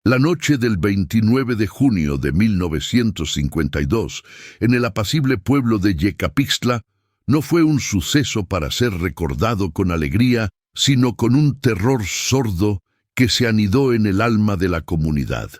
La noche del 29 de junio de 1952, en el apacible pueblo de Yecapixtla, no fue un suceso para ser recordado con alegría, sino con un terror sordo que se anidó en el alma de la comunidad.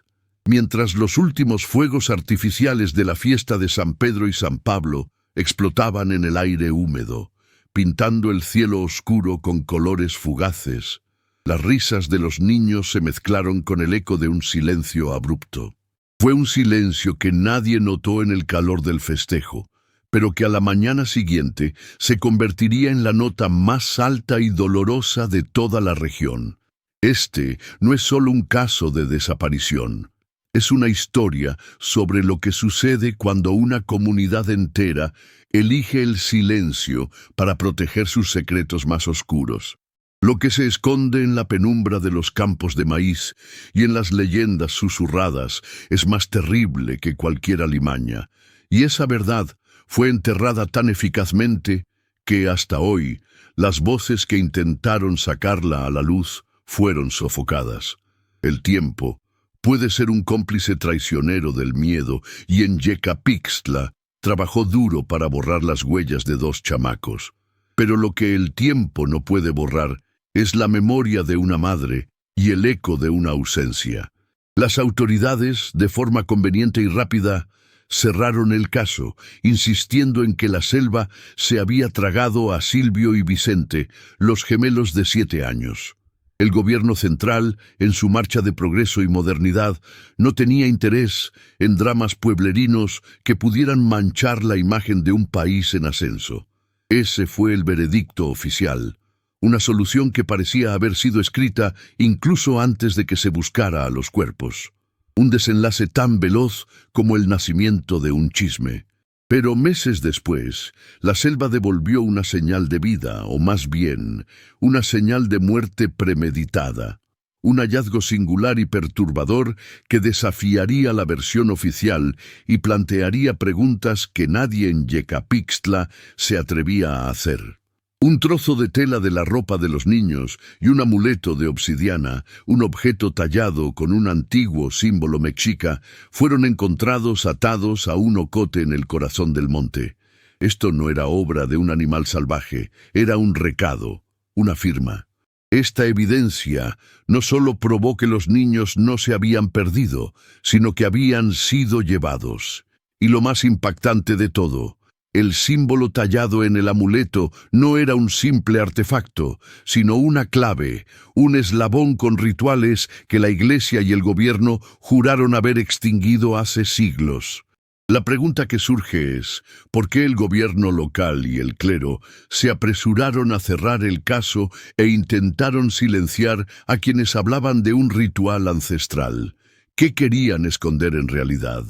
Mientras los últimos fuegos artificiales de la fiesta de San Pedro y San Pablo explotaban en el aire húmedo, pintando el cielo oscuro con colores fugaces, las risas de los niños se mezclaron con el eco de un silencio abrupto. Fue un silencio que nadie notó en el calor del festejo, pero que a la mañana siguiente se convertiría en la nota más alta y dolorosa de toda la región. Este no es solo un caso de desaparición. Es una historia sobre lo que sucede cuando una comunidad entera elige el silencio para proteger sus secretos más oscuros. Lo que se esconde en la penumbra de los campos de maíz y en las leyendas susurradas es más terrible que cualquier alimaña, y esa verdad fue enterrada tan eficazmente que hasta hoy las voces que intentaron sacarla a la luz fueron sofocadas. El tiempo puede ser un cómplice traicionero del miedo, y en Yecapixtla trabajó duro para borrar las huellas de dos chamacos. Pero lo que el tiempo no puede borrar es la memoria de una madre y el eco de una ausencia. Las autoridades, de forma conveniente y rápida, cerraron el caso, insistiendo en que la selva se había tragado a Silvio y Vicente, los gemelos de 7 años. El gobierno central, en su marcha de progreso y modernidad, no tenía interés en dramas pueblerinos que pudieran manchar la imagen de un país en ascenso. Ese fue el veredicto oficial, una solución que parecía haber sido escrita incluso antes de que se buscara a los cuerpos. Un desenlace tan veloz como el nacimiento de un chisme. Pero meses después, la selva devolvió una señal de vida, o más bien, una señal de muerte premeditada. Un hallazgo singular y perturbador que desafiaría la versión oficial y plantearía preguntas que nadie en Yecapixtla se atrevía a hacer. Un trozo de tela de la ropa de los niños y un amuleto de obsidiana, un objeto tallado con un antiguo símbolo mexica, fueron encontrados atados a un ocote en el corazón del monte. Esto no era obra de un animal salvaje, era un recado, una firma. Esta evidencia no solo probó que los niños no se habían perdido, sino que habían sido llevados. Y lo más impactante de todo, el símbolo tallado en el amuleto no era un simple artefacto, sino una clave, un eslabón con rituales que la Iglesia y el gobierno juraron haber extinguido hace siglos. La pregunta que surge es, ¿por qué el gobierno local y el clero se apresuraron a cerrar el caso e intentaron silenciar a quienes hablaban de un ritual ancestral? ¿Qué querían esconder en realidad?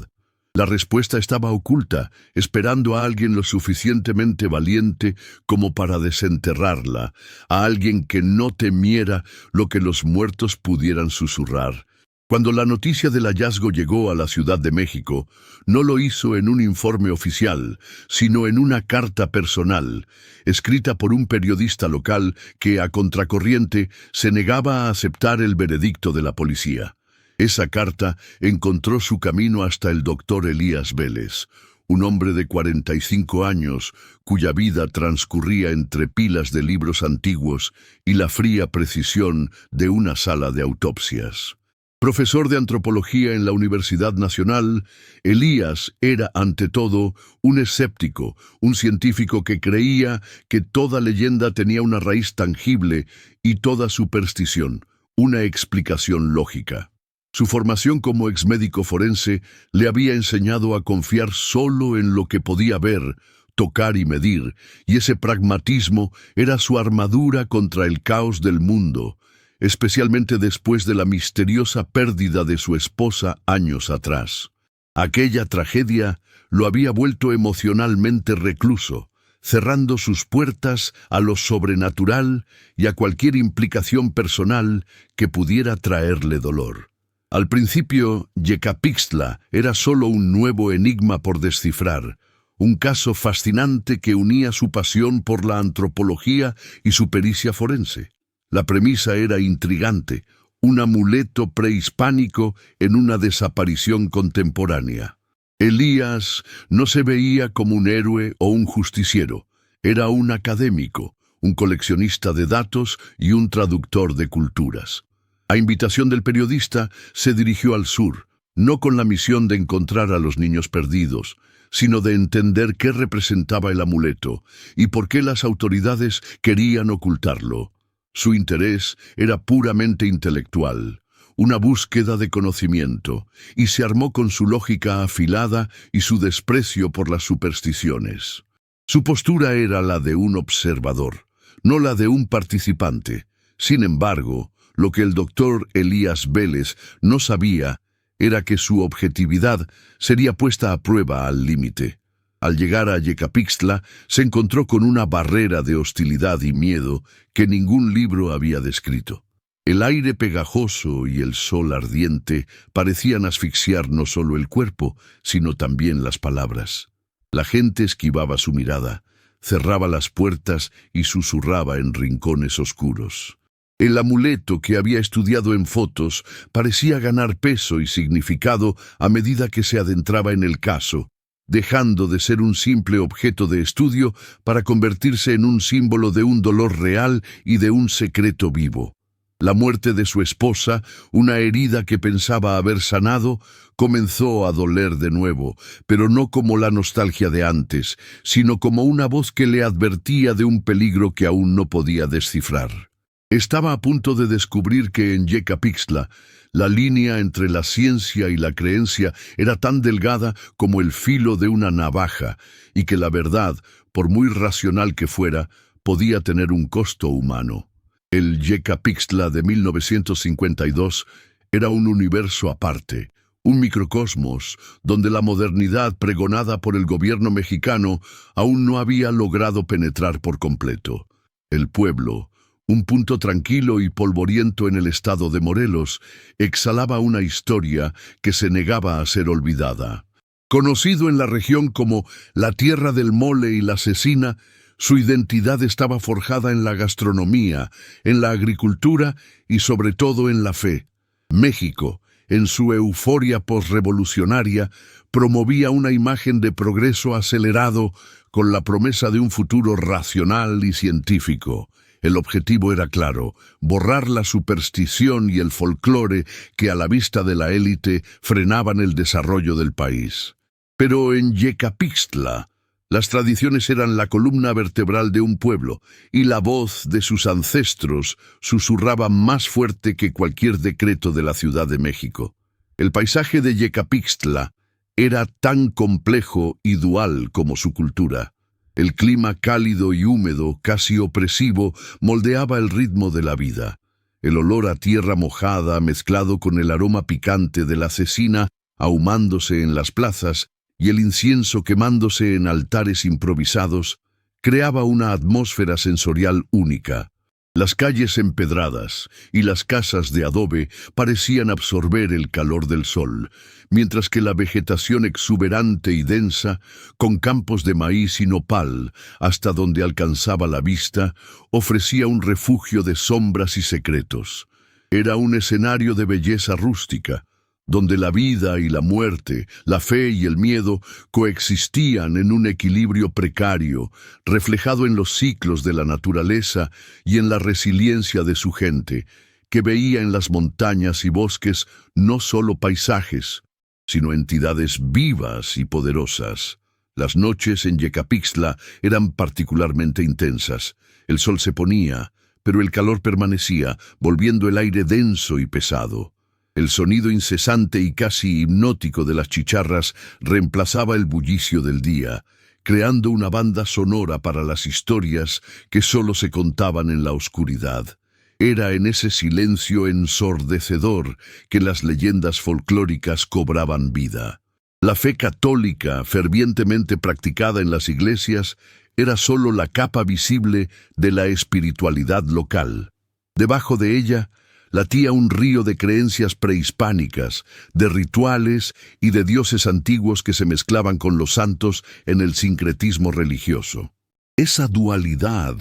La respuesta estaba oculta, esperando a alguien lo suficientemente valiente como para desenterrarla, a alguien que no temiera lo que los muertos pudieran susurrar. Cuando la noticia del hallazgo llegó a la Ciudad de México, no lo hizo en un informe oficial, sino en una carta personal, escrita por un periodista local que, a contracorriente, se negaba a aceptar el veredicto de la policía. Esa carta encontró su camino hasta el doctor Elías Vélez, un hombre de 45 años cuya vida transcurría entre pilas de libros antiguos y la fría precisión de una sala de autopsias. Profesor de antropología en la Universidad Nacional, Elías era, ante todo, un escéptico, un científico que creía que toda leyenda tenía una raíz tangible y toda superstición, una explicación lógica. Su formación como exmédico forense le había enseñado a confiar solo en lo que podía ver, tocar y medir, y ese pragmatismo era su armadura contra el caos del mundo, especialmente después de la misteriosa pérdida de su esposa años atrás. Aquella tragedia lo había vuelto emocionalmente recluso, cerrando sus puertas a lo sobrenatural y a cualquier implicación personal que pudiera traerle dolor. Al principio, Yecapixtla era solo un nuevo enigma por descifrar, un caso fascinante que unía su pasión por la antropología y su pericia forense. La premisa era intrigante: un amuleto prehispánico en una desaparición contemporánea. Elías no se veía como un héroe o un justiciero, era un académico, un coleccionista de datos y un traductor de culturas. A invitación del periodista, se dirigió al sur, no con la misión de encontrar a los niños perdidos, sino de entender qué representaba el amuleto y por qué las autoridades querían ocultarlo. Su interés era puramente intelectual, una búsqueda de conocimiento, y se armó con su lógica afilada y su desprecio por las supersticiones. Su postura era la de un observador, no la de un participante. Sin embargo, lo que el doctor Elías Vélez no sabía era que su objetividad sería puesta a prueba al límite. Al llegar a Yecapixtla, se encontró con una barrera de hostilidad y miedo que ningún libro había descrito. El aire pegajoso y el sol ardiente parecían asfixiar no solo el cuerpo, sino también las palabras. La gente esquivaba su mirada, cerraba las puertas y susurraba en rincones oscuros. El amuleto que había estudiado en fotos parecía ganar peso y significado a medida que se adentraba en el caso, dejando de ser un simple objeto de estudio para convertirse en un símbolo de un dolor real y de un secreto vivo. La muerte de su esposa, una herida que pensaba haber sanado, comenzó a doler de nuevo, pero no como la nostalgia de antes, sino como una voz que le advertía de un peligro que aún no podía descifrar. Estaba a punto de descubrir que en Yecapixtla la línea entre la ciencia y la creencia era tan delgada como el filo de una navaja, y que la verdad, por muy racional que fuera, podía tener un costo humano. El Yecapixtla de 1952 era un universo aparte, un microcosmos donde la modernidad pregonada por el gobierno mexicano aún no había logrado penetrar por completo. El pueblo, un punto tranquilo y polvoriento en el estado de Morelos, exhalaba una historia que se negaba a ser olvidada. Conocido en la región como la tierra del mole y la cecina, su identidad estaba forjada en la gastronomía, en la agricultura y sobre todo en la fe. México, en su euforia posrevolucionaria, promovía una imagen de progreso acelerado con la promesa de un futuro racional y científico. El objetivo era claro: borrar la superstición y el folclore que a la vista de la élite frenaban el desarrollo del país. Pero en Yecapixtla, las tradiciones eran la columna vertebral de un pueblo, y la voz de sus ancestros susurraba más fuerte que cualquier decreto de la Ciudad de México. El paisaje de Yecapixtla era tan complejo y dual como su cultura. El clima cálido y húmedo, casi opresivo, moldeaba el ritmo de la vida. El olor a tierra mojada, mezclado con el aroma picante de la cecina, ahumándose en las plazas, y el incienso quemándose en altares improvisados, creaba una atmósfera sensorial única. Las calles empedradas y las casas de adobe parecían absorber el calor del sol, mientras que la vegetación exuberante y densa, con campos de maíz y nopal hasta donde alcanzaba la vista, ofrecía un refugio de sombras y secretos. Era un escenario de belleza rústica, donde la vida y la muerte, la fe y el miedo coexistían en un equilibrio precario, reflejado en los ciclos de la naturaleza y en la resiliencia de su gente, que veía en las montañas y bosques no solo paisajes, sino entidades vivas y poderosas. Las noches en Yecapixtla eran particularmente intensas. El sol se ponía, pero el calor permanecía, volviendo el aire denso y pesado. El sonido incesante y casi hipnótico de las chicharras reemplazaba el bullicio del día, creando una banda sonora para las historias que solo se contaban en la oscuridad. Era en ese silencio ensordecedor que las leyendas folclóricas cobraban vida. La fe católica, fervientemente practicada en las iglesias, era solo la capa visible de la espiritualidad local. Debajo de ella latía un río de creencias prehispánicas, de rituales y de dioses antiguos que se mezclaban con los santos en el sincretismo religioso. Esa dualidad,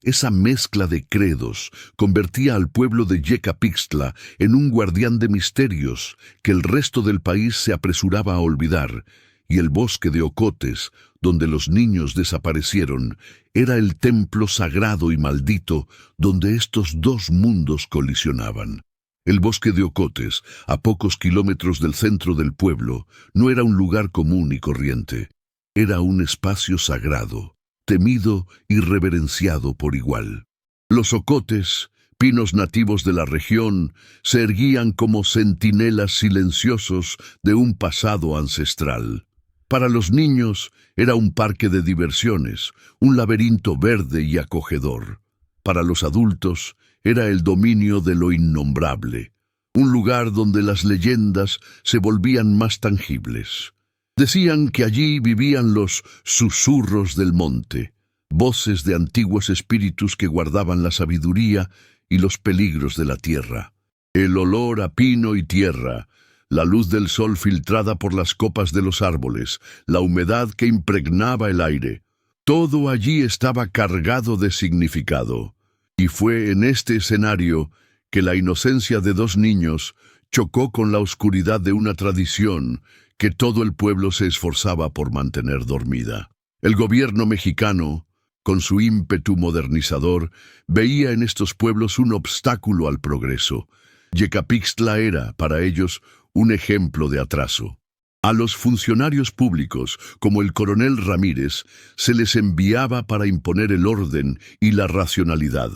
Esa mezcla de credos convertía al pueblo de Yecapixtla en un guardián de misterios que el resto del país se apresuraba a olvidar, y el bosque de Ocotes, donde los niños desaparecieron, era el templo sagrado y maldito donde estos dos mundos colisionaban. El bosque de Ocotes, a pocos kilómetros del centro del pueblo, no era un lugar común y corriente. Era un espacio sagrado, temido y reverenciado por igual. Los ocotes, pinos nativos de la región, se erguían como centinelas silenciosos de un pasado ancestral. Para los niños era un parque de diversiones, un laberinto verde y acogedor. Para los adultos era el dominio de lo innombrable, un lugar donde las leyendas se volvían más tangibles. Decían que allí vivían los susurros del monte, voces de antiguos espíritus que guardaban la sabiduría y los peligros de la tierra. El olor a pino y tierra, la luz del sol filtrada por las copas de los árboles, la humedad que impregnaba el aire, todo allí estaba cargado de significado. Y fue en este escenario que la inocencia de dos niños chocó con la oscuridad de una tradición que todo el pueblo se esforzaba por mantener dormida. El gobierno mexicano, con su ímpetu modernizador, veía en estos pueblos un obstáculo al progreso. Yecapixtla era, para ellos, un ejemplo de atraso. A los funcionarios públicos, como el coronel Ramírez, se les enviaba para imponer el orden y la racionalidad.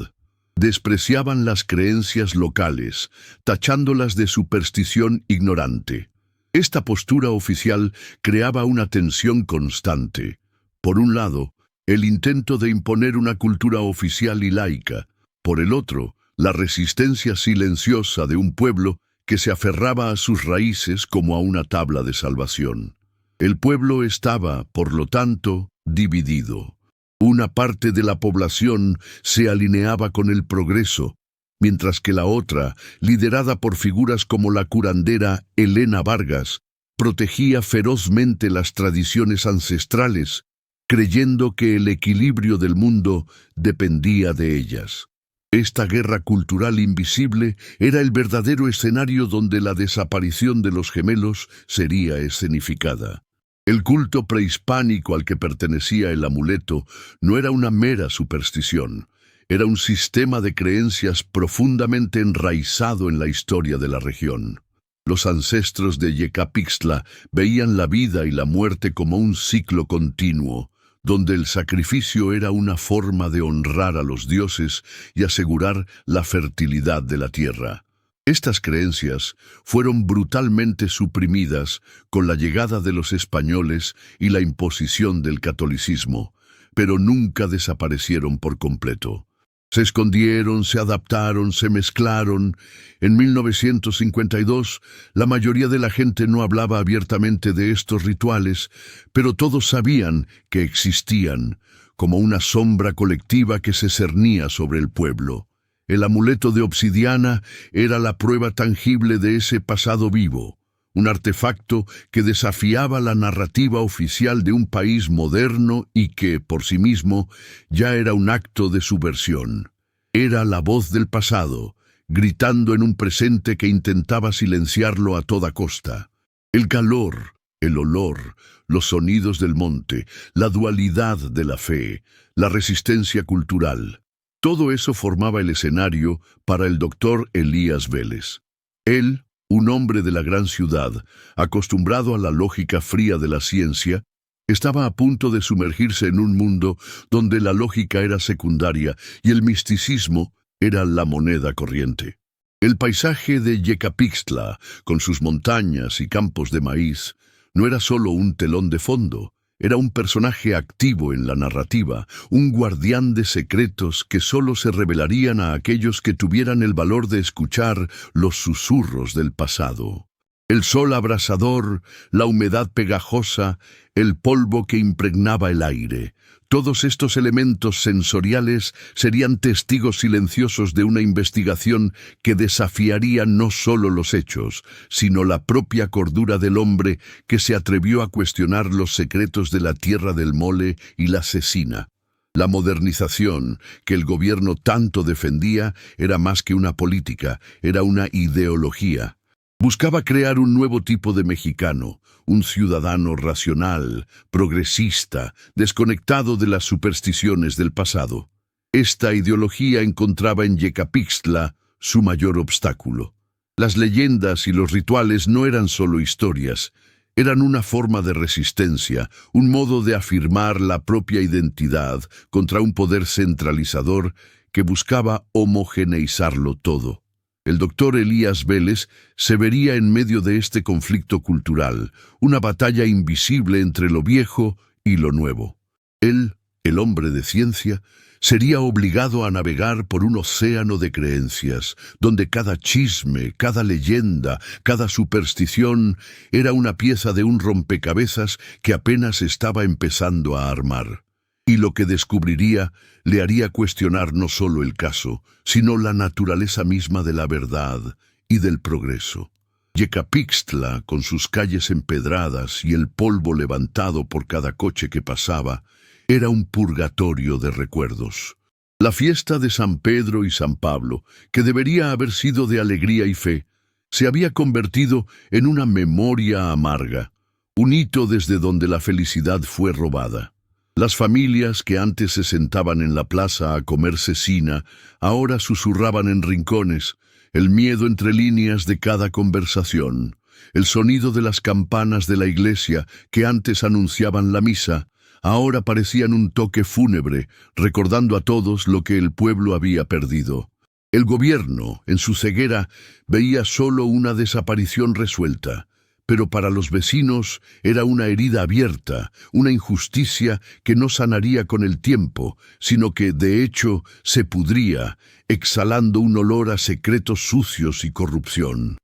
Despreciaban las creencias locales, tachándolas de superstición ignorante. Esta postura oficial creaba una tensión constante. Por un lado, el intento de imponer una cultura oficial y laica. Por el otro, la resistencia silenciosa de un pueblo que se aferraba a sus raíces como a una tabla de salvación. El pueblo estaba, por lo tanto, dividido. Una parte de la población se alineaba con el progreso, mientras que la otra, liderada por figuras como la curandera Elena Vargas, protegía ferozmente las tradiciones ancestrales, creyendo que el equilibrio del mundo dependía de ellas. Esta guerra cultural invisible era el verdadero escenario donde la desaparición de los gemelos sería escenificada. El culto prehispánico al que pertenecía el amuleto no era una mera superstición, era un sistema de creencias profundamente enraizado en la historia de la región. Los ancestros de Yecapixtla veían la vida y la muerte como un ciclo continuo, donde el sacrificio era una forma de honrar a los dioses y asegurar la fertilidad de la tierra. Estas creencias fueron brutalmente suprimidas con la llegada de los españoles y la imposición del catolicismo, pero nunca desaparecieron por completo. Se escondieron, se adaptaron, se mezclaron. En 1952, la mayoría de la gente no hablaba abiertamente de estos rituales, pero todos sabían que existían, como una sombra colectiva que se cernía sobre el pueblo. El amuleto de obsidiana era la prueba tangible de ese pasado vivo, un artefacto que desafiaba la narrativa oficial de un país moderno y que, por sí mismo, ya era un acto de subversión. Era la voz del pasado, gritando en un presente que intentaba silenciarlo a toda costa. El calor, el olor, los sonidos del monte, la dualidad de la fe, la resistencia cultural. Todo eso formaba el escenario para el doctor Elías Vélez. Él, un hombre de la gran ciudad, acostumbrado a la lógica fría de la ciencia, estaba a punto de sumergirse en un mundo donde la lógica era secundaria y el misticismo era la moneda corriente. El paisaje de Yecapixtla, con sus montañas y campos de maíz, no era solo un telón de fondo, era un personaje activo en la narrativa, un guardián de secretos que solo se revelarían a aquellos que tuvieran el valor de escuchar los susurros del pasado. El sol abrasador, la humedad pegajosa, el polvo que impregnaba el aire. Todos estos elementos sensoriales serían testigos silenciosos de una investigación que desafiaría no solo los hechos, sino la propia cordura del hombre que se atrevió a cuestionar los secretos de la tierra del mole y la cecina. La modernización que el gobierno tanto defendía era más que una política, era una ideología. Buscaba crear un nuevo tipo de mexicano, un ciudadano racional, progresista, desconectado de las supersticiones del pasado. Esta ideología encontraba en Yecapixtla su mayor obstáculo. Las leyendas y los rituales no eran solo historias, eran una forma de resistencia, un modo de afirmar la propia identidad contra un poder centralizador que buscaba homogeneizarlo todo. El doctor Elías Vélez se vería en medio de este conflicto cultural, una batalla invisible entre lo viejo y lo nuevo. Él, el hombre de ciencia, sería obligado a navegar por un océano de creencias, donde cada chisme, cada leyenda, cada superstición era una pieza de un rompecabezas que apenas estaba empezando a armar. Y lo que descubriría le haría cuestionar no solo el caso, sino la naturaleza misma de la verdad y del progreso. Yecapixtla, con sus calles empedradas y el polvo levantado por cada coche que pasaba, era un purgatorio de recuerdos. La fiesta de San Pedro y San Pablo, que debería haber sido de alegría y fe, se había convertido en una memoria amarga, un hito desde donde la felicidad fue robada. Las familias que antes se sentaban en la plaza a comer cecina, ahora susurraban en rincones, el miedo entre líneas de cada conversación, el sonido de las campanas de la iglesia que antes anunciaban la misa, ahora parecían un toque fúnebre, recordando a todos lo que el pueblo había perdido. El gobierno, en su ceguera, veía solo una desaparición resuelta, pero para los vecinos era una herida abierta, una injusticia que no sanaría con el tiempo, sino que, de hecho, se pudría, exhalando un olor a secretos sucios y corrupción.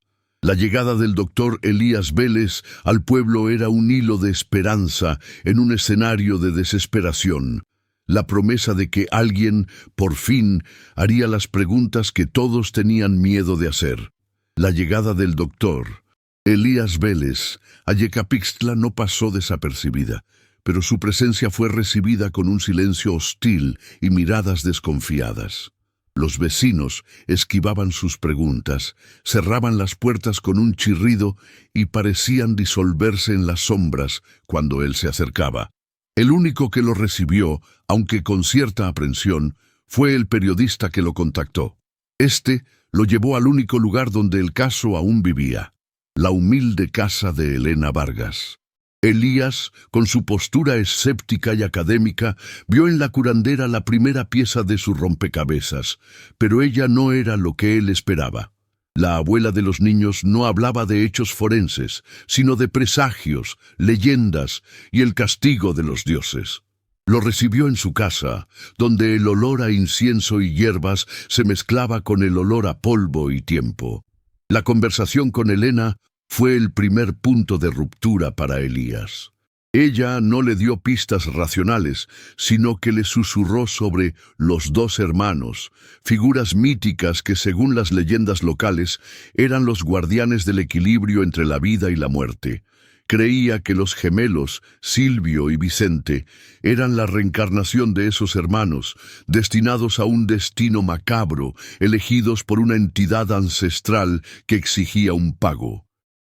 La llegada del doctor Elías Vélez al pueblo era un hilo de esperanza en un escenario de desesperación. La promesa de que alguien, por fin, haría las preguntas que todos tenían miedo de hacer. La llegada del doctor Elías Vélez a Yecapixtla no pasó desapercibida, pero su presencia fue recibida con un silencio hostil y miradas desconfiadas. Los vecinos esquivaban sus preguntas, cerraban las puertas con un chirrido y parecían disolverse en las sombras cuando él se acercaba. El único que lo recibió, aunque con cierta aprensión, fue el periodista que lo contactó. Este lo llevó al único lugar donde el caso aún vivía, la humilde casa de Elena Vargas. Elías, con su postura escéptica y académica, vio en la curandera la primera pieza de su rompecabezas, pero ella no era lo que él esperaba. La abuela de los niños no hablaba de hechos forenses, sino de presagios, leyendas y el castigo de los dioses. Lo recibió en su casa, donde el olor a incienso y hierbas se mezclaba con el olor a polvo y tiempo. La conversación con Elena fue el primer punto de ruptura para Elías. Ella no le dio pistas racionales, sino que le susurró sobre los dos hermanos, figuras míticas que, según las leyendas locales, eran los guardianes del equilibrio entre la vida y la muerte. Creía que los gemelos, Silvio y Vicente, eran la reencarnación de esos hermanos, destinados a un destino macabro, elegidos por una entidad ancestral que exigía un pago.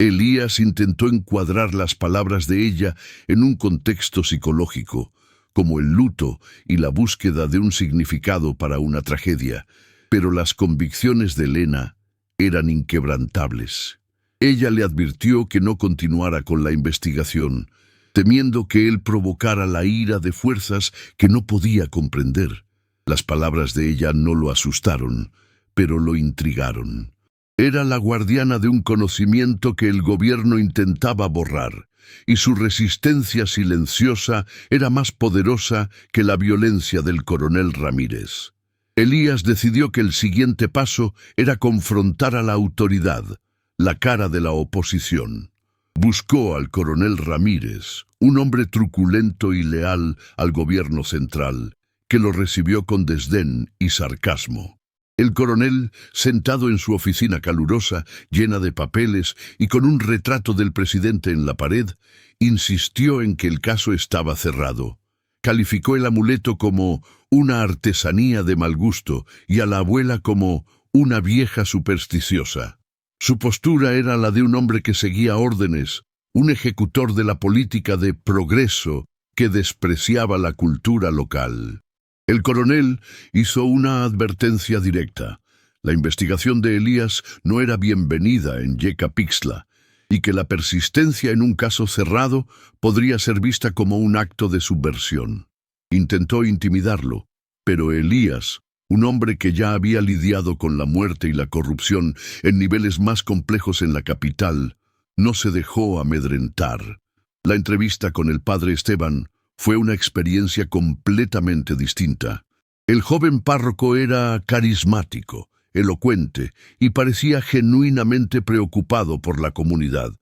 Elías intentó encuadrar las palabras de ella en un contexto psicológico, como el luto y la búsqueda de un significado para una tragedia, pero las convicciones de Elena eran inquebrantables. Ella le advirtió que no continuara con la investigación, temiendo que él provocara la ira de fuerzas que no podía comprender. Las palabras de ella no lo asustaron, pero lo intrigaron. Era la guardiana de un conocimiento que el gobierno intentaba borrar, y su resistencia silenciosa era más poderosa que la violencia del coronel Ramírez. Elías decidió que el siguiente paso era confrontar a la autoridad, la cara de la oposición. Buscó al coronel Ramírez, un hombre truculento y leal al gobierno central, que lo recibió con desdén y sarcasmo. El coronel, sentado en su oficina calurosa, llena de papeles y con un retrato del presidente en la pared, insistió en que el caso estaba cerrado. calificó el amuleto como una artesanía de mal gusto y a la abuela como una vieja supersticiosa. Su postura era la de un hombre que seguía órdenes, un ejecutor de la política de progreso que despreciaba la cultura local. El coronel hizo una advertencia directa. La investigación de Elías no era bienvenida en Yecapixtla, y que la persistencia en un caso cerrado podría ser vista como un acto de subversión. Intentó intimidarlo, pero Elías, un hombre que ya había lidiado con la muerte y la corrupción en niveles más complejos en la capital, no se dejó amedrentar. La entrevista con el padre Esteban fue una experiencia completamente distinta. El joven párroco era carismático, elocuente y parecía genuinamente preocupado por la comunidad.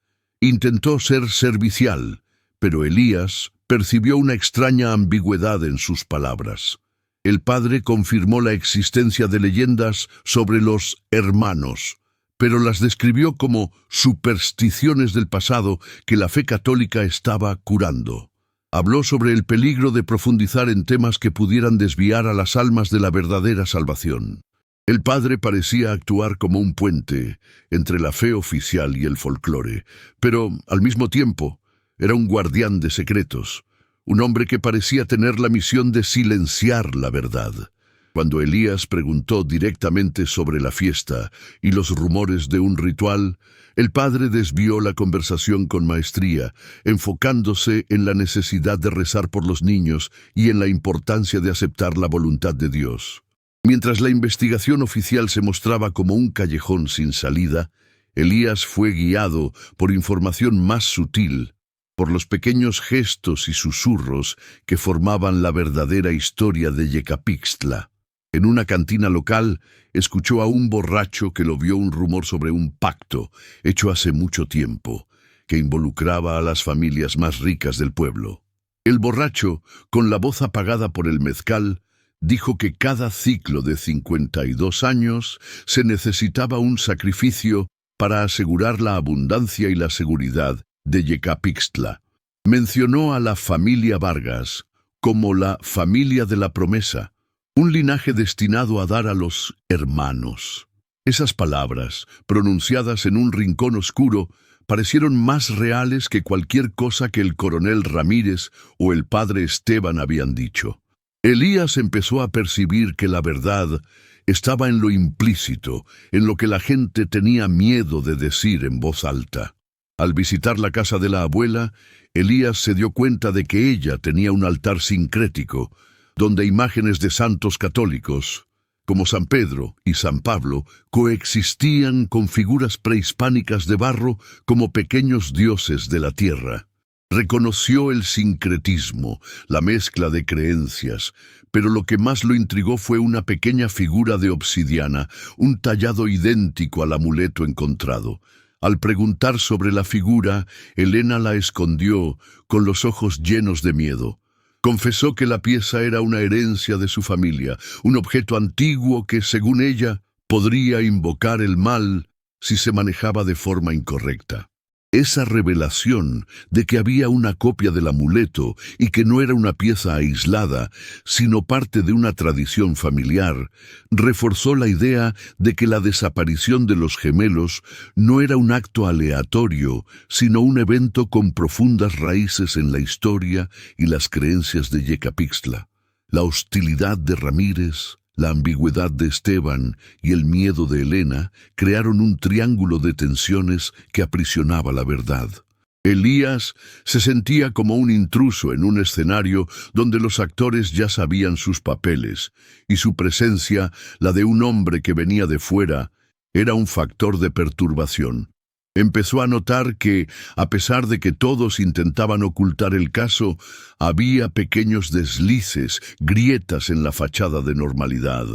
Intentó ser servicial, pero Elías percibió una extraña ambigüedad en sus palabras. El padre confirmó la existencia de leyendas sobre los hermanos, pero las describió como supersticiones del pasado que la fe católica estaba curando. Habló sobre el peligro de profundizar en temas que pudieran desviar a las almas de la verdadera salvación. El padre parecía actuar como un puente entre la fe oficial y el folclore, pero, al mismo tiempo, era un guardián de secretos, un hombre que parecía tener la misión de silenciar la verdad. Cuando Elías preguntó directamente sobre la fiesta y los rumores de un ritual, el padre desvió la conversación con maestría, enfocándose en la necesidad de rezar por los niños y en la importancia de aceptar la voluntad de Dios. Mientras la investigación oficial se mostraba como un callejón sin salida, Elías fue guiado por información más sutil, por los pequeños gestos y susurros que formaban la verdadera historia de Yecapixtla. En una cantina local, escuchó a un borracho que lo vio un rumor sobre un pacto, hecho hace mucho tiempo, que involucraba a las familias más ricas del pueblo. El borracho, con la voz apagada por el mezcal, dijo que cada ciclo de 52 años se necesitaba un sacrificio para asegurar la abundancia y la seguridad de Yecapixtla. Mencionó a la familia Vargas como la familia de la promesa, un linaje destinado a dar a los hermanos. Esas palabras, pronunciadas en un rincón oscuro, parecieron más reales que cualquier cosa que el coronel Ramírez o el padre Esteban habían dicho. Elías empezó a percibir que la verdad estaba en lo implícito, en lo que la gente tenía miedo de decir en voz alta. Al visitar la casa de la abuela, Elías se dio cuenta de que ella tenía un altar sincrético, donde imágenes de santos católicos, como San Pedro y San Pablo, coexistían con figuras prehispánicas de barro como pequeños dioses de la tierra. Reconoció el sincretismo, la mezcla de creencias, pero lo que más lo intrigó fue una pequeña figura de obsidiana, un tallado idéntico al amuleto encontrado. Al preguntar sobre la figura, Elena la escondió, con los ojos llenos de miedo. Confesó que la pieza era una herencia de su familia, un objeto antiguo que, según ella, podría invocar el mal si se manejaba de forma incorrecta. Esa revelación de que había una copia del amuleto y que no era una pieza aislada, sino parte de una tradición familiar, reforzó la idea de que la desaparición de los gemelos no era un acto aleatorio, sino un evento con profundas raíces en la historia y las creencias de Yecapixtla. La hostilidad de Ramírez, la ambigüedad de Esteban y el miedo de Elena crearon un triángulo de tensiones que aprisionaba la verdad. Elías se sentía como un intruso en un escenario donde los actores ya sabían sus papeles, y su presencia, la de un hombre que venía de fuera, era un factor de perturbación. Empezó a notar que, a pesar de que todos intentaban ocultar el caso, había pequeños deslices, grietas en la fachada de normalidad.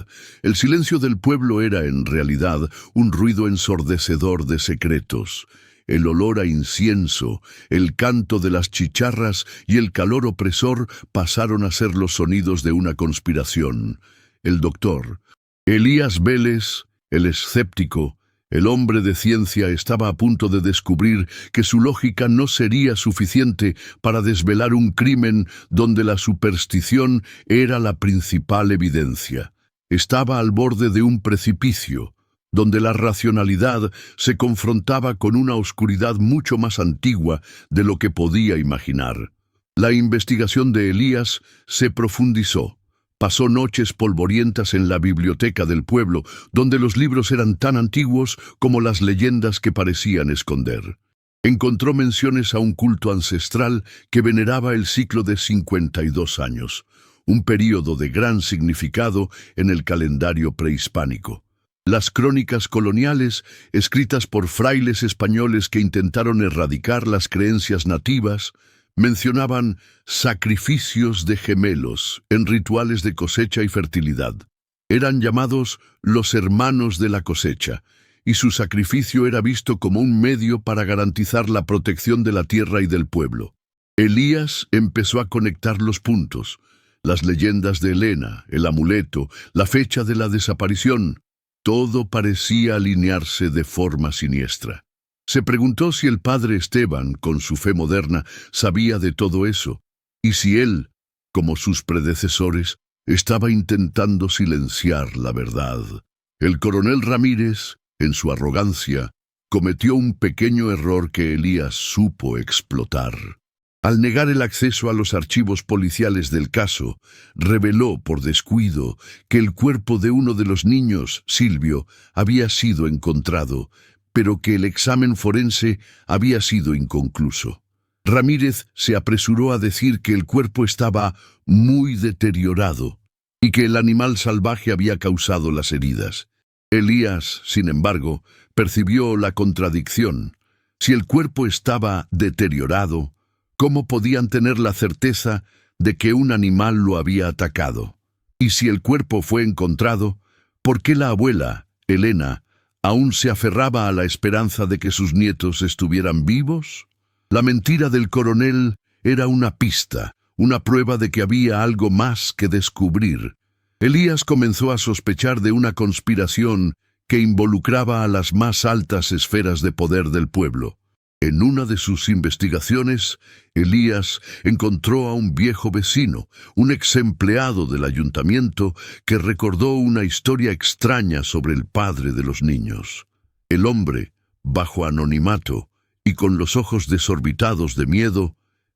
El silencio del pueblo era, en realidad, un ruido ensordecedor de secretos. El olor a incienso, el canto de las chicharras y el calor opresor pasaron a ser los sonidos de una conspiración. El doctor Elías Vélez, el escéptico, El hombre de ciencia estaba a punto de descubrir que su lógica no sería suficiente para desvelar un crimen donde la superstición era la principal evidencia. Estaba al borde de un precipicio, donde la racionalidad se confrontaba con una oscuridad mucho más antigua de lo que podía imaginar. La investigación de Elías se profundizó. Pasó noches polvorientas en la biblioteca del pueblo, donde los libros eran tan antiguos como las leyendas que parecían esconder. Encontró menciones a un culto ancestral que veneraba el ciclo de 52 años, un período de gran significado en el calendario prehispánico. Las crónicas coloniales, escritas por frailes españoles que intentaron erradicar las creencias nativas, mencionaban sacrificios de gemelos en rituales de cosecha y fertilidad. Eran llamados los hermanos de la cosecha, y su sacrificio era visto como un medio para garantizar la protección de la tierra y del pueblo. Elías empezó a conectar los puntos, las leyendas de Helena, el amuleto, la fecha de la desaparición. Todo parecía alinearse de forma siniestra. Se preguntó si el padre Esteban, con su fe moderna, sabía de todo eso, y si él, como sus predecesores, estaba intentando silenciar la verdad. El coronel Ramírez, en su arrogancia, cometió un pequeño error que Elías supo explotar. Al negar el acceso a los archivos policiales del caso, reveló por descuido que el cuerpo de uno de los niños, Silvio, había sido encontrado, pero que el examen forense había sido inconcluso. Ramírez se apresuró a decir que el cuerpo estaba muy deteriorado y que el animal salvaje había causado las heridas. Elías, sin embargo, percibió la contradicción. Si el cuerpo estaba deteriorado, ¿cómo podían tener la certeza de que un animal lo había atacado? Y si el cuerpo fue encontrado, ¿por qué la abuela, Helena, aún se aferraba a la esperanza de que sus nietos estuvieran vivos? La mentira del coronel era una pista, una prueba de que había algo más que descubrir. Elías comenzó a sospechar de una conspiración que involucraba a las más altas esferas de poder del pueblo. En una de sus investigaciones, Elías encontró a un viejo vecino, un ex empleado del ayuntamiento, que recordó una historia extraña sobre el padre de los niños. El hombre, bajo anonimato y con los ojos desorbitados de miedo,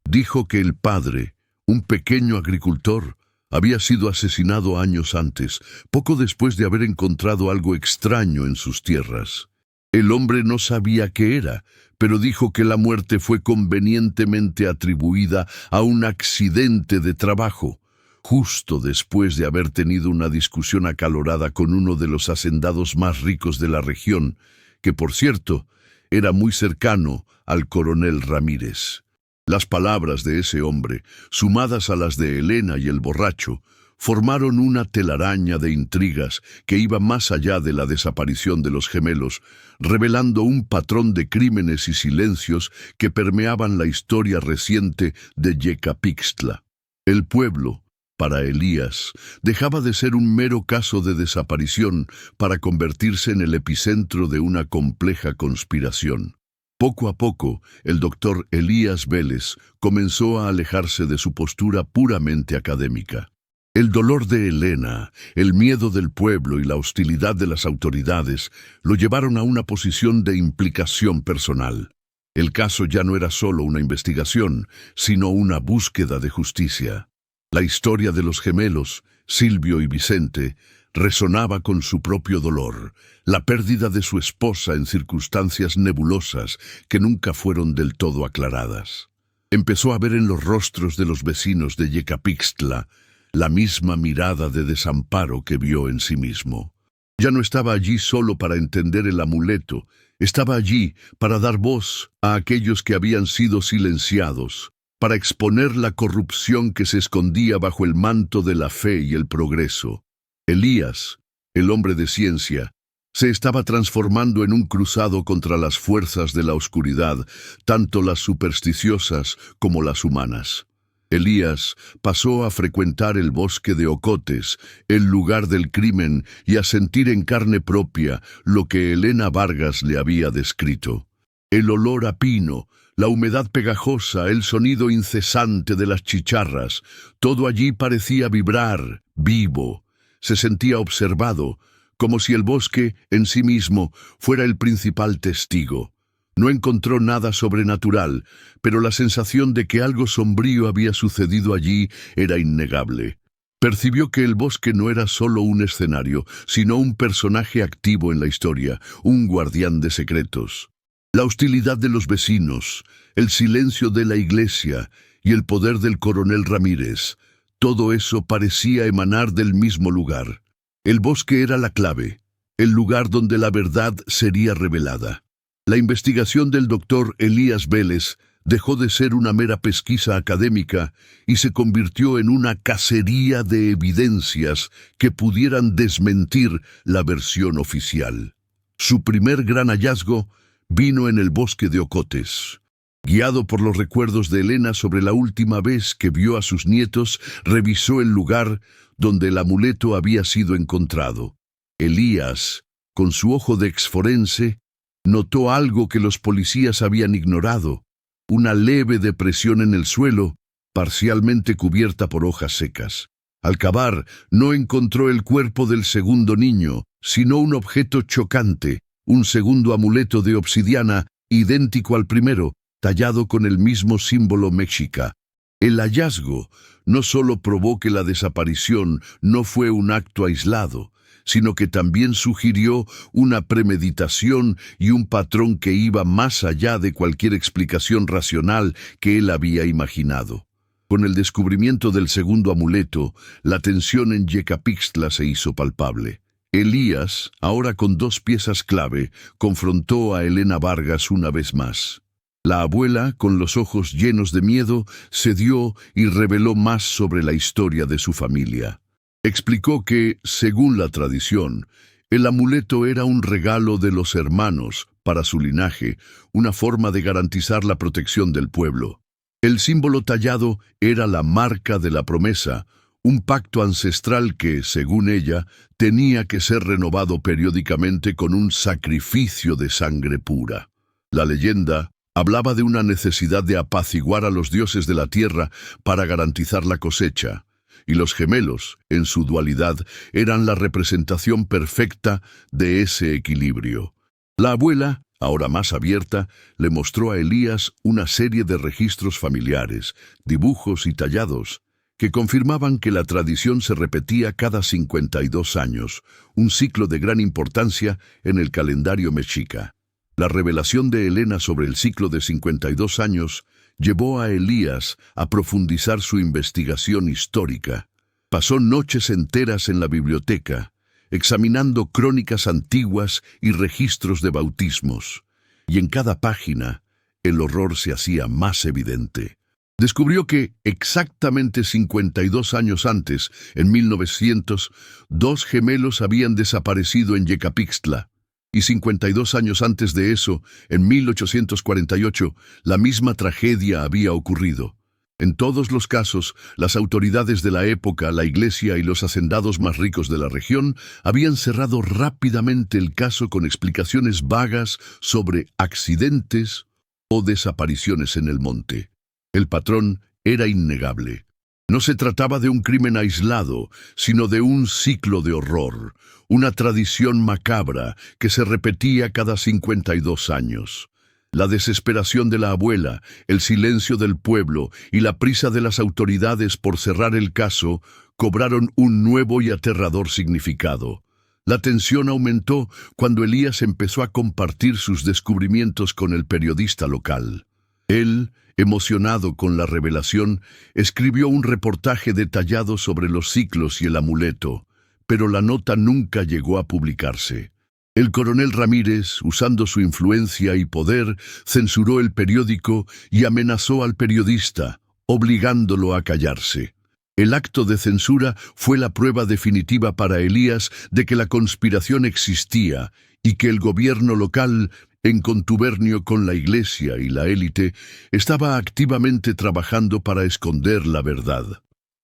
dijo que el padre, un pequeño agricultor, había sido asesinado años antes, poco después de haber encontrado algo extraño en sus tierras. El hombre no sabía qué era, pero dijo que la muerte fue convenientemente atribuida a un accidente de trabajo, justo después de haber tenido una discusión acalorada con uno de los hacendados más ricos de la región, que, por cierto, era muy cercano al coronel Ramírez. Las palabras de ese hombre, sumadas a las de Helena y el borracho, formaron una telaraña de intrigas que iba más allá de la desaparición de los gemelos, revelando un patrón de crímenes y silencios que permeaban la historia reciente de Yecapixtla. El pueblo, para Elías, dejaba de ser un mero caso de desaparición para convertirse en el epicentro de una compleja conspiración. Poco a poco, el doctor Elías Vélez comenzó a alejarse de su postura puramente académica. El dolor de Helena, el miedo del pueblo y la hostilidad de las autoridades lo llevaron a una posición de implicación personal. El caso ya no era solo una investigación, sino una búsqueda de justicia. La historia de los gemelos, Silvio y Vicente, resonaba con su propio dolor, la pérdida de su esposa en circunstancias nebulosas que nunca fueron del todo aclaradas. Empezó a ver en los rostros de los vecinos de Yecapixtla la misma mirada de desamparo que vio en sí mismo. Ya no estaba allí solo para entender el amuleto, estaba allí para dar voz a aquellos que habían sido silenciados, para exponer la corrupción que se escondía bajo el manto de la fe y el progreso. Elías, el hombre de ciencia, se estaba transformando en un cruzado contra las fuerzas de la oscuridad, tanto las supersticiosas como las humanas. Elías pasó a frecuentar el bosque de Ocotes, el lugar del crimen, y a sentir en carne propia lo que Elena Vargas le había descrito. El olor a pino, la humedad pegajosa, el sonido incesante de las chicharras, todo allí parecía vibrar, vivo. Se sentía observado, como si el bosque en sí mismo fuera el principal testigo. No encontró nada sobrenatural, pero la sensación de que algo sombrío había sucedido allí era innegable. Percibió que el bosque no era solo un escenario, sino un personaje activo en la historia, un guardián de secretos. La hostilidad de los vecinos, el silencio de la iglesia y el poder del coronel Ramírez, todo eso parecía emanar del mismo lugar. El bosque era la clave, el lugar donde la verdad sería revelada. La investigación del doctor Elías Vélez dejó de ser una mera pesquisa académica y se convirtió en una cacería de evidencias que pudieran desmentir la versión oficial. Su primer gran hallazgo vino en el bosque de Ocotes. Guiado por los recuerdos de Elena sobre la última vez que vio a sus nietos, revisó el lugar donde el amuleto había sido encontrado. Elías, con su ojo de exforense, notó algo que los policías habían ignorado: una leve depresión en el suelo, parcialmente cubierta por hojas secas. Al cavar, no encontró el cuerpo del segundo niño, sino un objeto chocante, un segundo amuleto de obsidiana, idéntico al primero, tallado con el mismo símbolo mexica. El hallazgo no solo probó que la desaparición no fue un acto aislado, sino que también sugirió una premeditación y un patrón que iba más allá de cualquier explicación racional que él había imaginado. Con el descubrimiento del segundo amuleto, la tensión en Yecapixtla se hizo palpable. Elías, ahora con dos piezas clave, confrontó a Elena Vargas una vez más. La abuela, con los ojos llenos de miedo, cedió y reveló más sobre la historia de su familia. Explicó que, según la tradición, el amuleto era un regalo de los hermanos para su linaje, una forma de garantizar la protección del pueblo. El símbolo tallado era la marca de la promesa, un pacto ancestral que, según ella, tenía que ser renovado periódicamente con un sacrificio de sangre pura. La leyenda hablaba de una necesidad de apaciguar a los dioses de la tierra para garantizar la cosecha, y los gemelos, en su dualidad, eran la representación perfecta de ese equilibrio. La abuela, ahora más abierta, le mostró a Elías una serie de registros familiares, dibujos y tallados, que confirmaban que la tradición se repetía cada 52 años, un ciclo de gran importancia en el calendario mexica. La revelación de Elena sobre el ciclo de 52 años llevó a Elías a profundizar su investigación histórica. Pasó noches enteras en la biblioteca, examinando crónicas antiguas y registros de bautismos, y en cada página el horror se hacía más evidente. Descubrió que exactamente 52 años antes, en 1900, dos gemelos habían desaparecido en Yecapixtla, y 52 años antes de eso, en 1848, la misma tragedia había ocurrido. En todos los casos, las autoridades de la época, la iglesia y los hacendados más ricos de la región habían cerrado rápidamente el caso con explicaciones vagas sobre accidentes o desapariciones en el monte. El patrón era innegable. No se trataba de un crimen aislado, sino de un ciclo de horror, una tradición macabra que se repetía cada 52 años. La desesperación de la abuela, el silencio del pueblo y la prisa de las autoridades por cerrar el caso cobraron un nuevo y aterrador significado. La tensión aumentó cuando Elías empezó a compartir sus descubrimientos con el periodista local. Él, emocionado con la revelación, escribió un reportaje detallado sobre los ciclos y el amuleto, pero la nota nunca llegó a publicarse. El coronel Ramírez, usando su influencia y poder, censuró el periódico y amenazó al periodista, obligándolo a callarse. El acto de censura fue la prueba definitiva para Elías de que la conspiración existía y que el gobierno local en contubernio con la Iglesia y la élite, estaba activamente trabajando para esconder la verdad.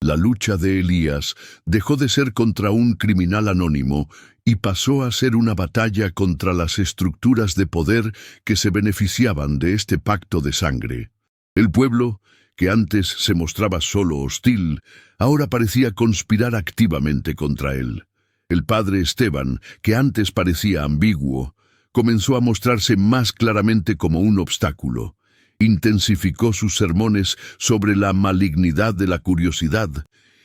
La lucha de Elías dejó de ser contra un criminal anónimo y pasó a ser una batalla contra las estructuras de poder que se beneficiaban de este pacto de sangre. El pueblo, que antes se mostraba solo hostil, ahora parecía conspirar activamente contra él. El padre Esteban, que antes parecía ambiguo, comenzó a mostrarse más claramente como un obstáculo. Intensificó sus sermones sobre la malignidad de la curiosidad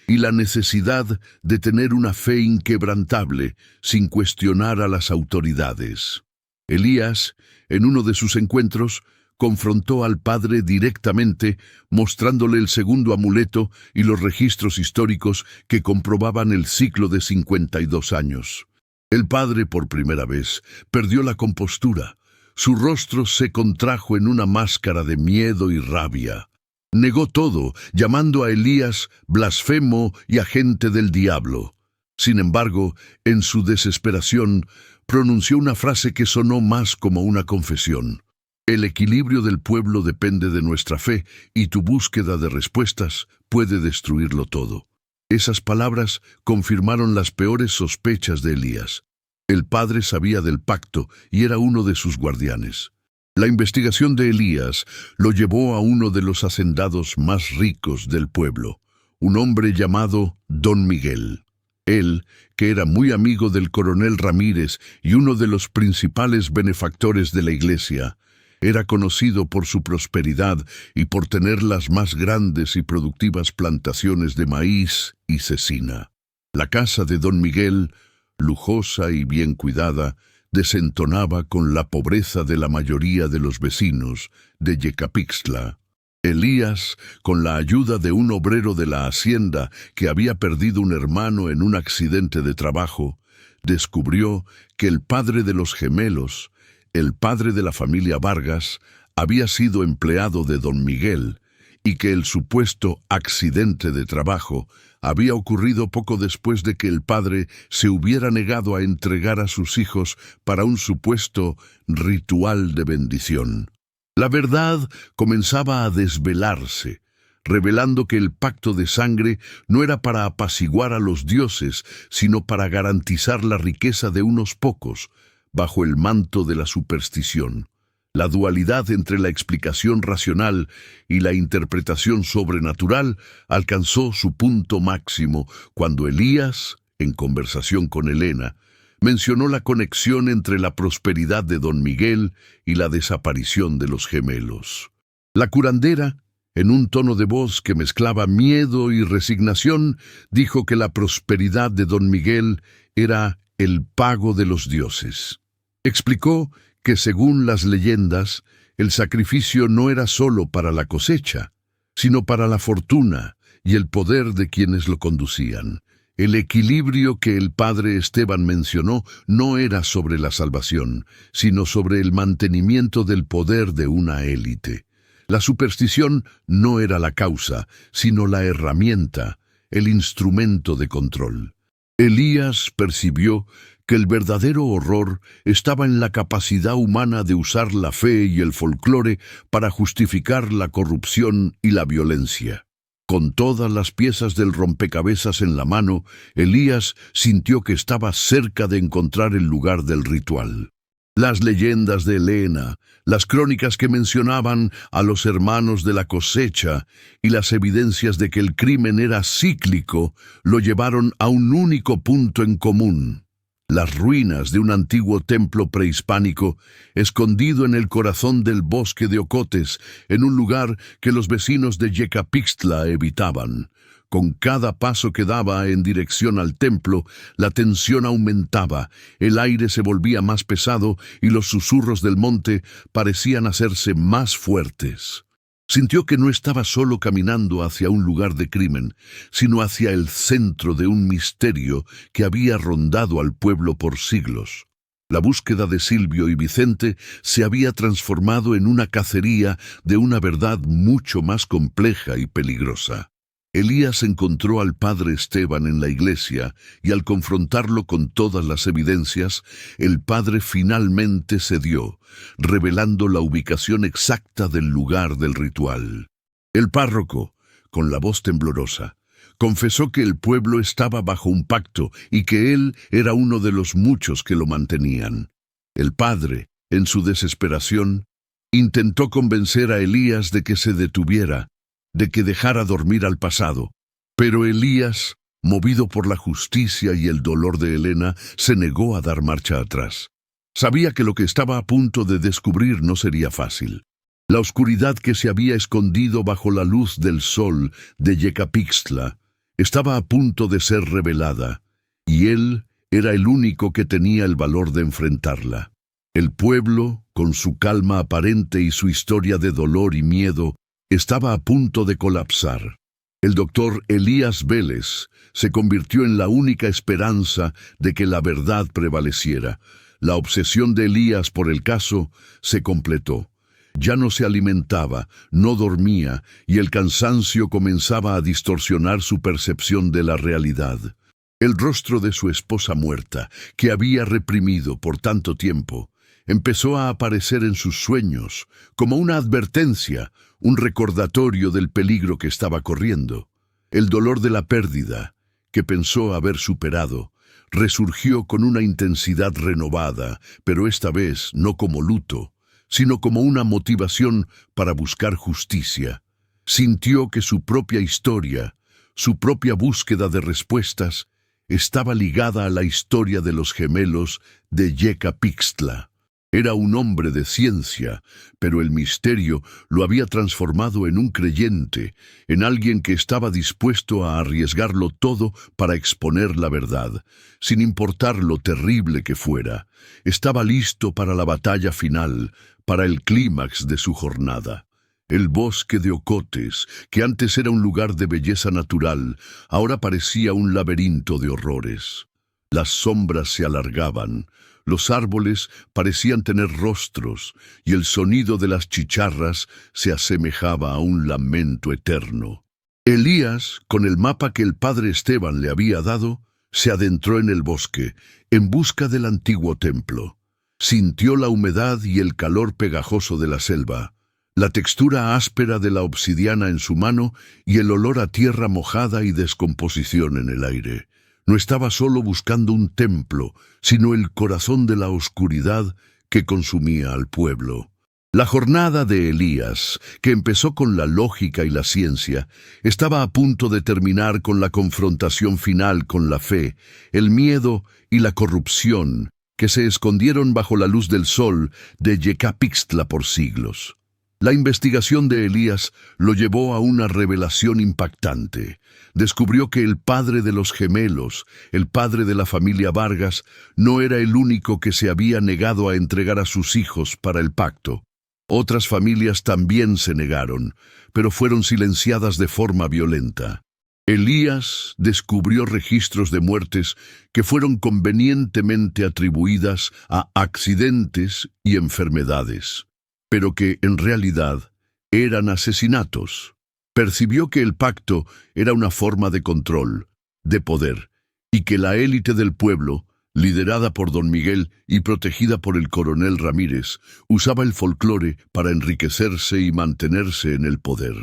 y la necesidad de tener una fe inquebrantable sin cuestionar a las autoridades. Elías, en uno de sus encuentros, confrontó al padre directamente, mostrándole el segundo amuleto y los registros históricos que comprobaban el ciclo de 52 años. El padre, por primera vez, perdió la compostura. Su rostro se contrajo en una máscara de miedo y rabia. Negó todo, llamando a Elías blasfemo y agente del diablo. Sin embargo, en su desesperación, pronunció una frase que sonó más como una confesión. El equilibrio del pueblo depende de nuestra fe, y tu búsqueda de respuestas puede destruirlo todo. Esas palabras confirmaron las peores sospechas de Elías. El padre sabía del pacto y era uno de sus guardianes. La investigación de Elías lo llevó a uno de los hacendados más ricos del pueblo, un hombre llamado Don Miguel. Él, que era muy amigo del coronel Ramírez y uno de los principales benefactores de la iglesia, era conocido por su prosperidad y por tener las más grandes y productivas plantaciones de maíz y cecina. La casa de Don Miguel, lujosa y bien cuidada, desentonaba con la pobreza de la mayoría de los vecinos de Yecapixtla. Elías, con la ayuda de un obrero de la hacienda que había perdido un hermano en un accidente de trabajo, descubrió que el padre de los gemelos, el padre de la familia Vargas, había sido empleado de Don Miguel y que el supuesto accidente de trabajo había ocurrido poco después de que el padre se hubiera negado a entregar a sus hijos para un supuesto ritual de bendición. La verdad comenzaba a desvelarse, revelando que el pacto de sangre no era para apaciguar a los dioses, sino para garantizar la riqueza de unos pocos, bajo el manto de la superstición. La dualidad entre la explicación racional y la interpretación sobrenatural alcanzó su punto máximo cuando Elías, en conversación con Elena, mencionó la conexión entre la prosperidad de Don Miguel y la desaparición de los gemelos. La curandera, en un tono de voz que mezclaba miedo y resignación, dijo que la prosperidad de Don Miguel era el pago de los dioses. Explicó que según las leyendas, el sacrificio no era solo para la cosecha, sino para la fortuna y el poder de quienes lo conducían. El equilibrio que el padre Esteban mencionó no era sobre la salvación, sino sobre el mantenimiento del poder de una élite. La superstición no era la causa, sino la herramienta, el instrumento de control. Elías percibió que el verdadero horror estaba en la capacidad humana de usar la fe y el folclore para justificar la corrupción y la violencia. Con todas las piezas del rompecabezas en la mano, Elías sintió que estaba cerca de encontrar el lugar del ritual. Las leyendas de Elena, las crónicas que mencionaban a los hermanos de la cosecha y las evidencias de que el crimen era cíclico lo llevaron a un único punto en común: las ruinas de un antiguo templo prehispánico escondido en el corazón del bosque de Ocotes, en un lugar que los vecinos de Yecapixtla evitaban. Con cada paso que daba en dirección al templo, la tensión aumentaba, el aire se volvía más pesado y los susurros del monte parecían hacerse más fuertes. Sintió que no estaba solo caminando hacia un lugar de crimen, sino hacia el centro de un misterio que había rondado al pueblo por siglos. La búsqueda de Silvio y Vicente se había transformado en una cacería de una verdad mucho más compleja y peligrosa. Elías encontró al padre Esteban en la iglesia y al confrontarlo con todas las evidencias, el padre finalmente cedió, revelando la ubicación exacta del lugar del ritual. El párroco, con la voz temblorosa, confesó que el pueblo estaba bajo un pacto y que él era uno de los muchos que lo mantenían. El padre, en su desesperación, intentó convencer a Elías de que se detuviera, de que dejara dormir al pasado. Pero Elías, movido por la justicia y el dolor de Helena, se negó a dar marcha atrás. Sabía que lo que estaba a punto de descubrir no sería fácil. La oscuridad que se había escondido bajo la luz del sol de Yecapixtla estaba a punto de ser revelada, y él era el único que tenía el valor de enfrentarla. El pueblo, con su calma aparente y su historia de dolor y miedo, estaba a punto de colapsar. El doctor Elías Vélez se convirtió en la única esperanza de que la verdad prevaleciera. La obsesión de Elías por el caso se completó. Ya no se alimentaba, no dormía, y el cansancio comenzaba a distorsionar su percepción de la realidad. El rostro de su esposa muerta, que había reprimido por tanto tiempo, empezó a aparecer en sus sueños, como una advertencia, un recordatorio del peligro que estaba corriendo. El dolor de la pérdida, que pensó haber superado, resurgió con una intensidad renovada, pero esta vez no como luto, sino como una motivación para buscar justicia. Sintió que su propia historia, su propia búsqueda de respuestas, estaba ligada a la historia de los gemelos de Yecapixtla. Era un hombre de ciencia, pero el misterio lo había transformado en un creyente, en alguien que estaba dispuesto a arriesgarlo todo para exponer la verdad, sin importar lo terrible que fuera. Estaba listo para la batalla final, para el clímax de su jornada. El bosque de Ocotes, que antes era un lugar de belleza natural, ahora parecía un laberinto de horrores. Las sombras se alargaban, los árboles parecían tener rostros, y el sonido de las chicharras se asemejaba a un lamento eterno. Elías, con el mapa que el padre Esteban le había dado, se adentró en el bosque, en busca del antiguo templo. Sintió la humedad y el calor pegajoso de la selva, la textura áspera de la obsidiana en su mano y el olor a tierra mojada y descomposición en el aire. No estaba solo buscando un templo, sino el corazón de la oscuridad que consumía al pueblo. La jornada de Elías, que empezó con la lógica y la ciencia, estaba a punto de terminar con la confrontación final con la fe, el miedo y la corrupción que se escondieron bajo la luz del sol de Yecapixtla por siglos. La investigación de Elías lo llevó a una revelación impactante. Descubrió que el padre de los gemelos, el padre de la familia Vargas, no era el único que se había negado a entregar a sus hijos para el pacto. Otras familias también se negaron, pero fueron silenciadas de forma violenta. Elías descubrió registros de muertes que fueron convenientemente atribuidas a accidentes y enfermedades, pero que en realidad eran asesinatos. Percibió que el pacto era una forma de control, de poder, y que la élite del pueblo, liderada por don Miguel y protegida por el coronel Ramírez, usaba el folclore para enriquecerse y mantenerse en el poder.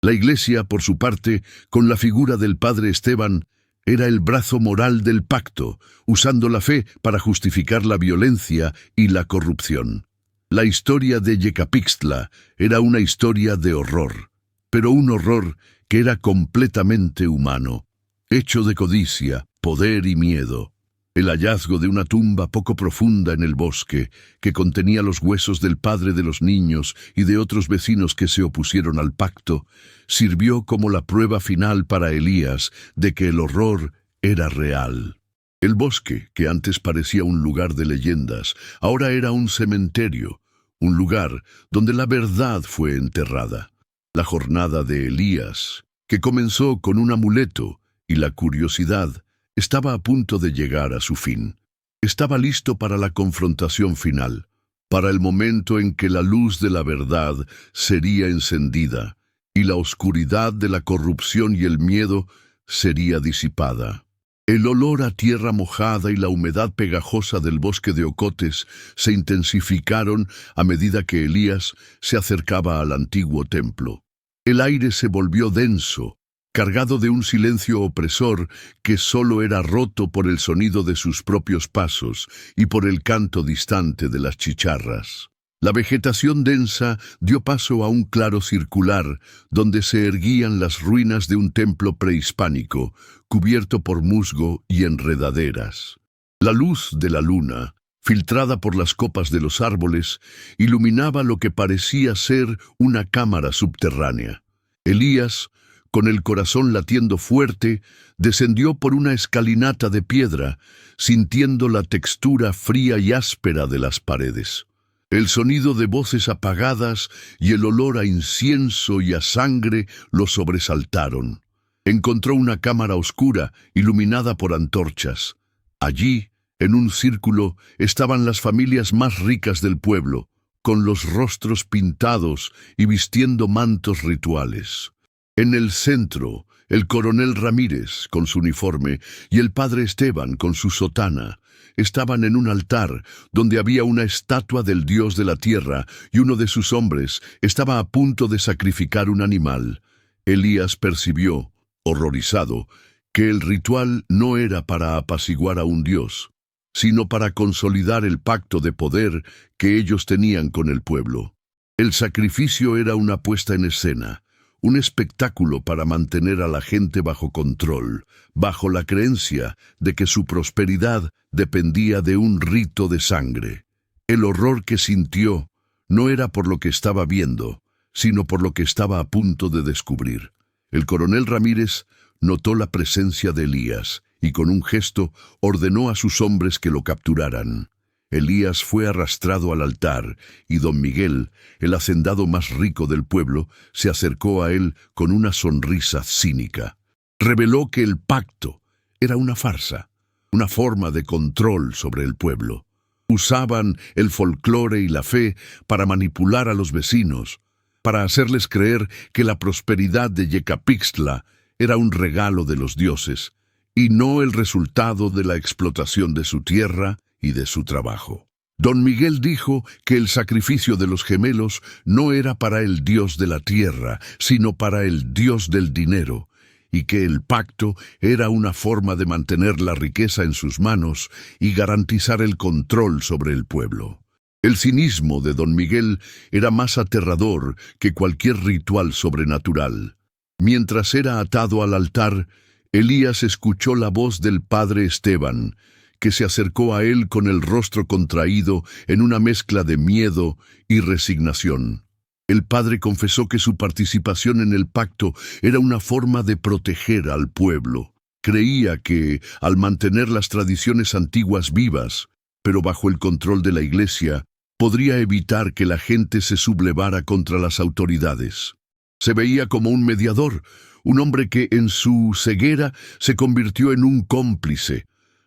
La Iglesia, por su parte, con la figura del padre Esteban, era el brazo moral del pacto, usando la fe para justificar la violencia y la corrupción. La historia de Yecapixtla era una historia de horror, pero un horror que era completamente humano, hecho de codicia, poder y miedo. El hallazgo de una tumba poco profunda en el bosque, que contenía los huesos del padre de los niños y de otros vecinos que se opusieron al pacto, sirvió como la prueba final para Elías de que el horror era real. El bosque, que antes parecía un lugar de leyendas, ahora era un cementerio, un lugar donde la verdad fue enterrada. La jornada de Elías, que comenzó con un amuleto y la curiosidad, estaba a punto de llegar a su fin. Estaba listo para la confrontación final, para el momento en que la luz de la verdad sería encendida y la oscuridad de la corrupción y el miedo sería disipada. El olor a tierra mojada y la humedad pegajosa del bosque de ocotes se intensificaron a medida que Elías se acercaba al antiguo templo. El aire se volvió denso, cargado de un silencio opresor que solo era roto por el sonido de sus propios pasos y por el canto distante de las chicharras. La vegetación densa dio paso a un claro circular, donde se erguían las ruinas de un templo prehispánico, cubierto por musgo y enredaderas. La luz de la luna, filtrada por las copas de los árboles, iluminaba lo que parecía ser una cámara subterránea. Elías, con el corazón latiendo fuerte, descendió por una escalinata de piedra, sintiendo la textura fría y áspera de las paredes. El sonido de voces apagadas y el olor a incienso y a sangre lo sobresaltaron. Encontró una cámara oscura, iluminada por antorchas. Allí, en un círculo, estaban las familias más ricas del pueblo, con los rostros pintados y vistiendo mantos rituales. En el centro, el coronel Ramírez, con su uniforme, y el padre Esteban, con su sotana, estaban en un altar donde había una estatua del dios de la tierra y uno de sus hombres estaba a punto de sacrificar un animal. Elías percibió, horrorizado, que el ritual no era para apaciguar a un dios, sino para consolidar el pacto de poder que ellos tenían con el pueblo. El sacrificio era una puesta en escena, un espectáculo para mantener a la gente bajo control, bajo la creencia de que su prosperidad dependía de un rito de sangre. El horror que sintió no era por lo que estaba viendo, sino por lo que estaba a punto de descubrir. El coronel Ramírez notó la presencia de Elías y con un gesto ordenó a sus hombres que lo capturaran. Elías fue arrastrado al altar y don Miguel, el hacendado más rico del pueblo, se acercó a él con una sonrisa cínica. Reveló que el pacto era una farsa, una forma de control sobre el pueblo. Usaban el folclore y la fe para manipular a los vecinos, para hacerles creer que la prosperidad de Yecapixtla era un regalo de los dioses y no el resultado de la explotación de su tierra y de su trabajo. Don Miguel dijo que el sacrificio de los gemelos no era para el dios de la tierra, sino para el dios del dinero, y que el pacto era una forma de mantener la riqueza en sus manos y garantizar el control sobre el pueblo. El cinismo de don Miguel era más aterrador que cualquier ritual sobrenatural. Mientras era atado al altar, Elías escuchó la voz del padre Esteban, que se acercó a él con el rostro contraído en una mezcla de miedo y resignación. El padre confesó que su participación en el pacto era una forma de proteger al pueblo. Creía que, al mantener las tradiciones antiguas vivas, pero bajo el control de la Iglesia, podría evitar que la gente se sublevara contra las autoridades. Se veía como un mediador, un hombre que en su ceguera se convirtió en un cómplice.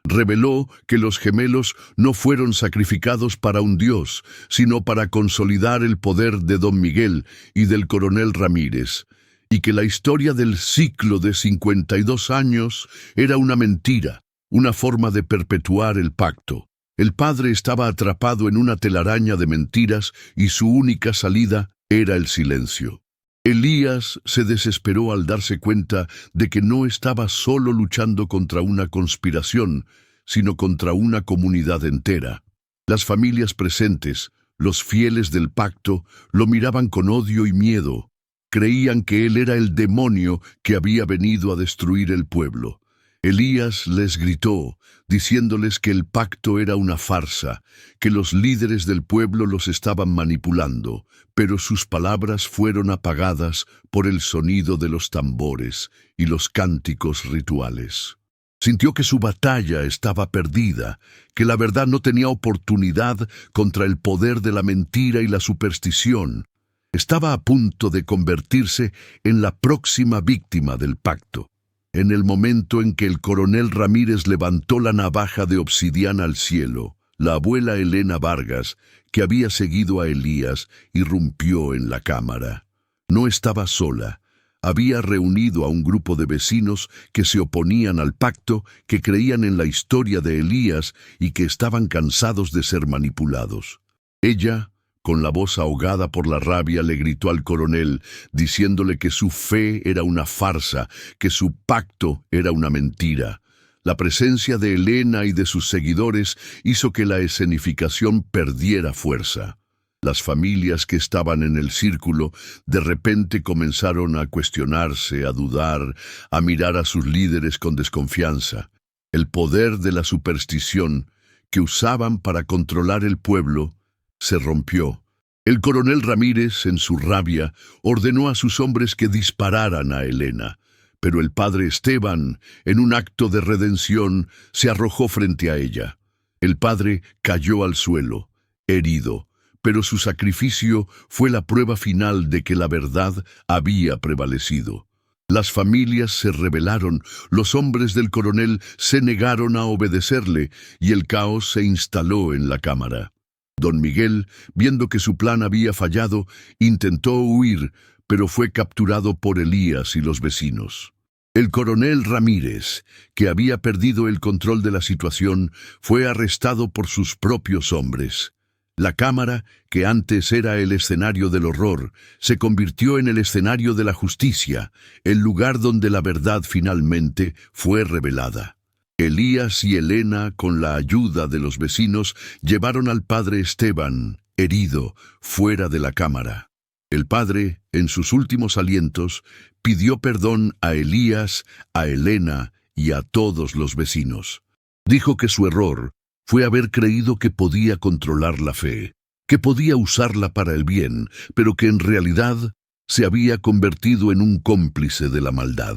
Reveló que los gemelos no fueron sacrificados para un dios, sino para consolidar el poder de don Miguel y del coronel Ramírez, y que la historia del ciclo de 52 años era una mentira, una forma de perpetuar el pacto. El padre estaba atrapado en una telaraña de mentiras y su única salida era el silencio. Elías se desesperó al darse cuenta de que no estaba solo luchando contra una conspiración, sino contra una comunidad entera. Las familias presentes, los fieles del pacto, lo miraban con odio y miedo. Creían que él era el demonio que había venido a destruir el pueblo. Elías les gritó, diciéndoles que el pacto era una farsa, que los líderes del pueblo los estaban manipulando, pero sus palabras fueron apagadas por el sonido de los tambores y los cánticos rituales. Sintió que su batalla estaba perdida, que la verdad no tenía oportunidad contra el poder de la mentira y la superstición. Estaba a punto de convertirse en la próxima víctima del pacto. En el momento en que el coronel Ramírez levantó la navaja de obsidiana al cielo, la abuela Elena Vargas, que había seguido a Elías, irrumpió en la cámara. No estaba sola. Había reunido a un grupo de vecinos que se oponían al pacto, que creían en la historia de Elías y que estaban cansados de ser manipulados. Ella, con la voz ahogada por la rabia, le gritó al coronel, diciéndole que su fe era una farsa, que su pacto era una mentira. La presencia de Elena y de sus seguidores hizo que la escenificación perdiera fuerza. Las familias que estaban en el círculo de repente comenzaron a cuestionarse, a dudar, a mirar a sus líderes con desconfianza. El poder de la superstición que usaban para controlar el pueblo se rompió. El coronel Ramírez, en su rabia, ordenó a sus hombres que dispararan a Elena. Pero el padre Esteban, en un acto de redención, se arrojó frente a ella. El padre cayó al suelo, herido, pero su sacrificio fue la prueba final de que la verdad había prevalecido. Las familias se rebelaron, los hombres del coronel se negaron a obedecerle y el caos se instaló en la cámara. Don Miguel, viendo que su plan había fallado, intentó huir, pero fue capturado por Elías y los vecinos. El coronel Ramírez, que había perdido el control de la situación, fue arrestado por sus propios hombres. La cámara, que antes era el escenario del horror, se convirtió en el escenario de la justicia, el lugar donde la verdad finalmente fue revelada. Elías y Elena, con la ayuda de los vecinos, llevaron al padre Esteban, herido, fuera de la cámara. El padre, en sus últimos alientos, pidió perdón a Elías, a Elena y a todos los vecinos. Dijo que su error fue haber creído que podía controlar la fe, que podía usarla para el bien, pero que en realidad se había convertido en un cómplice de la maldad.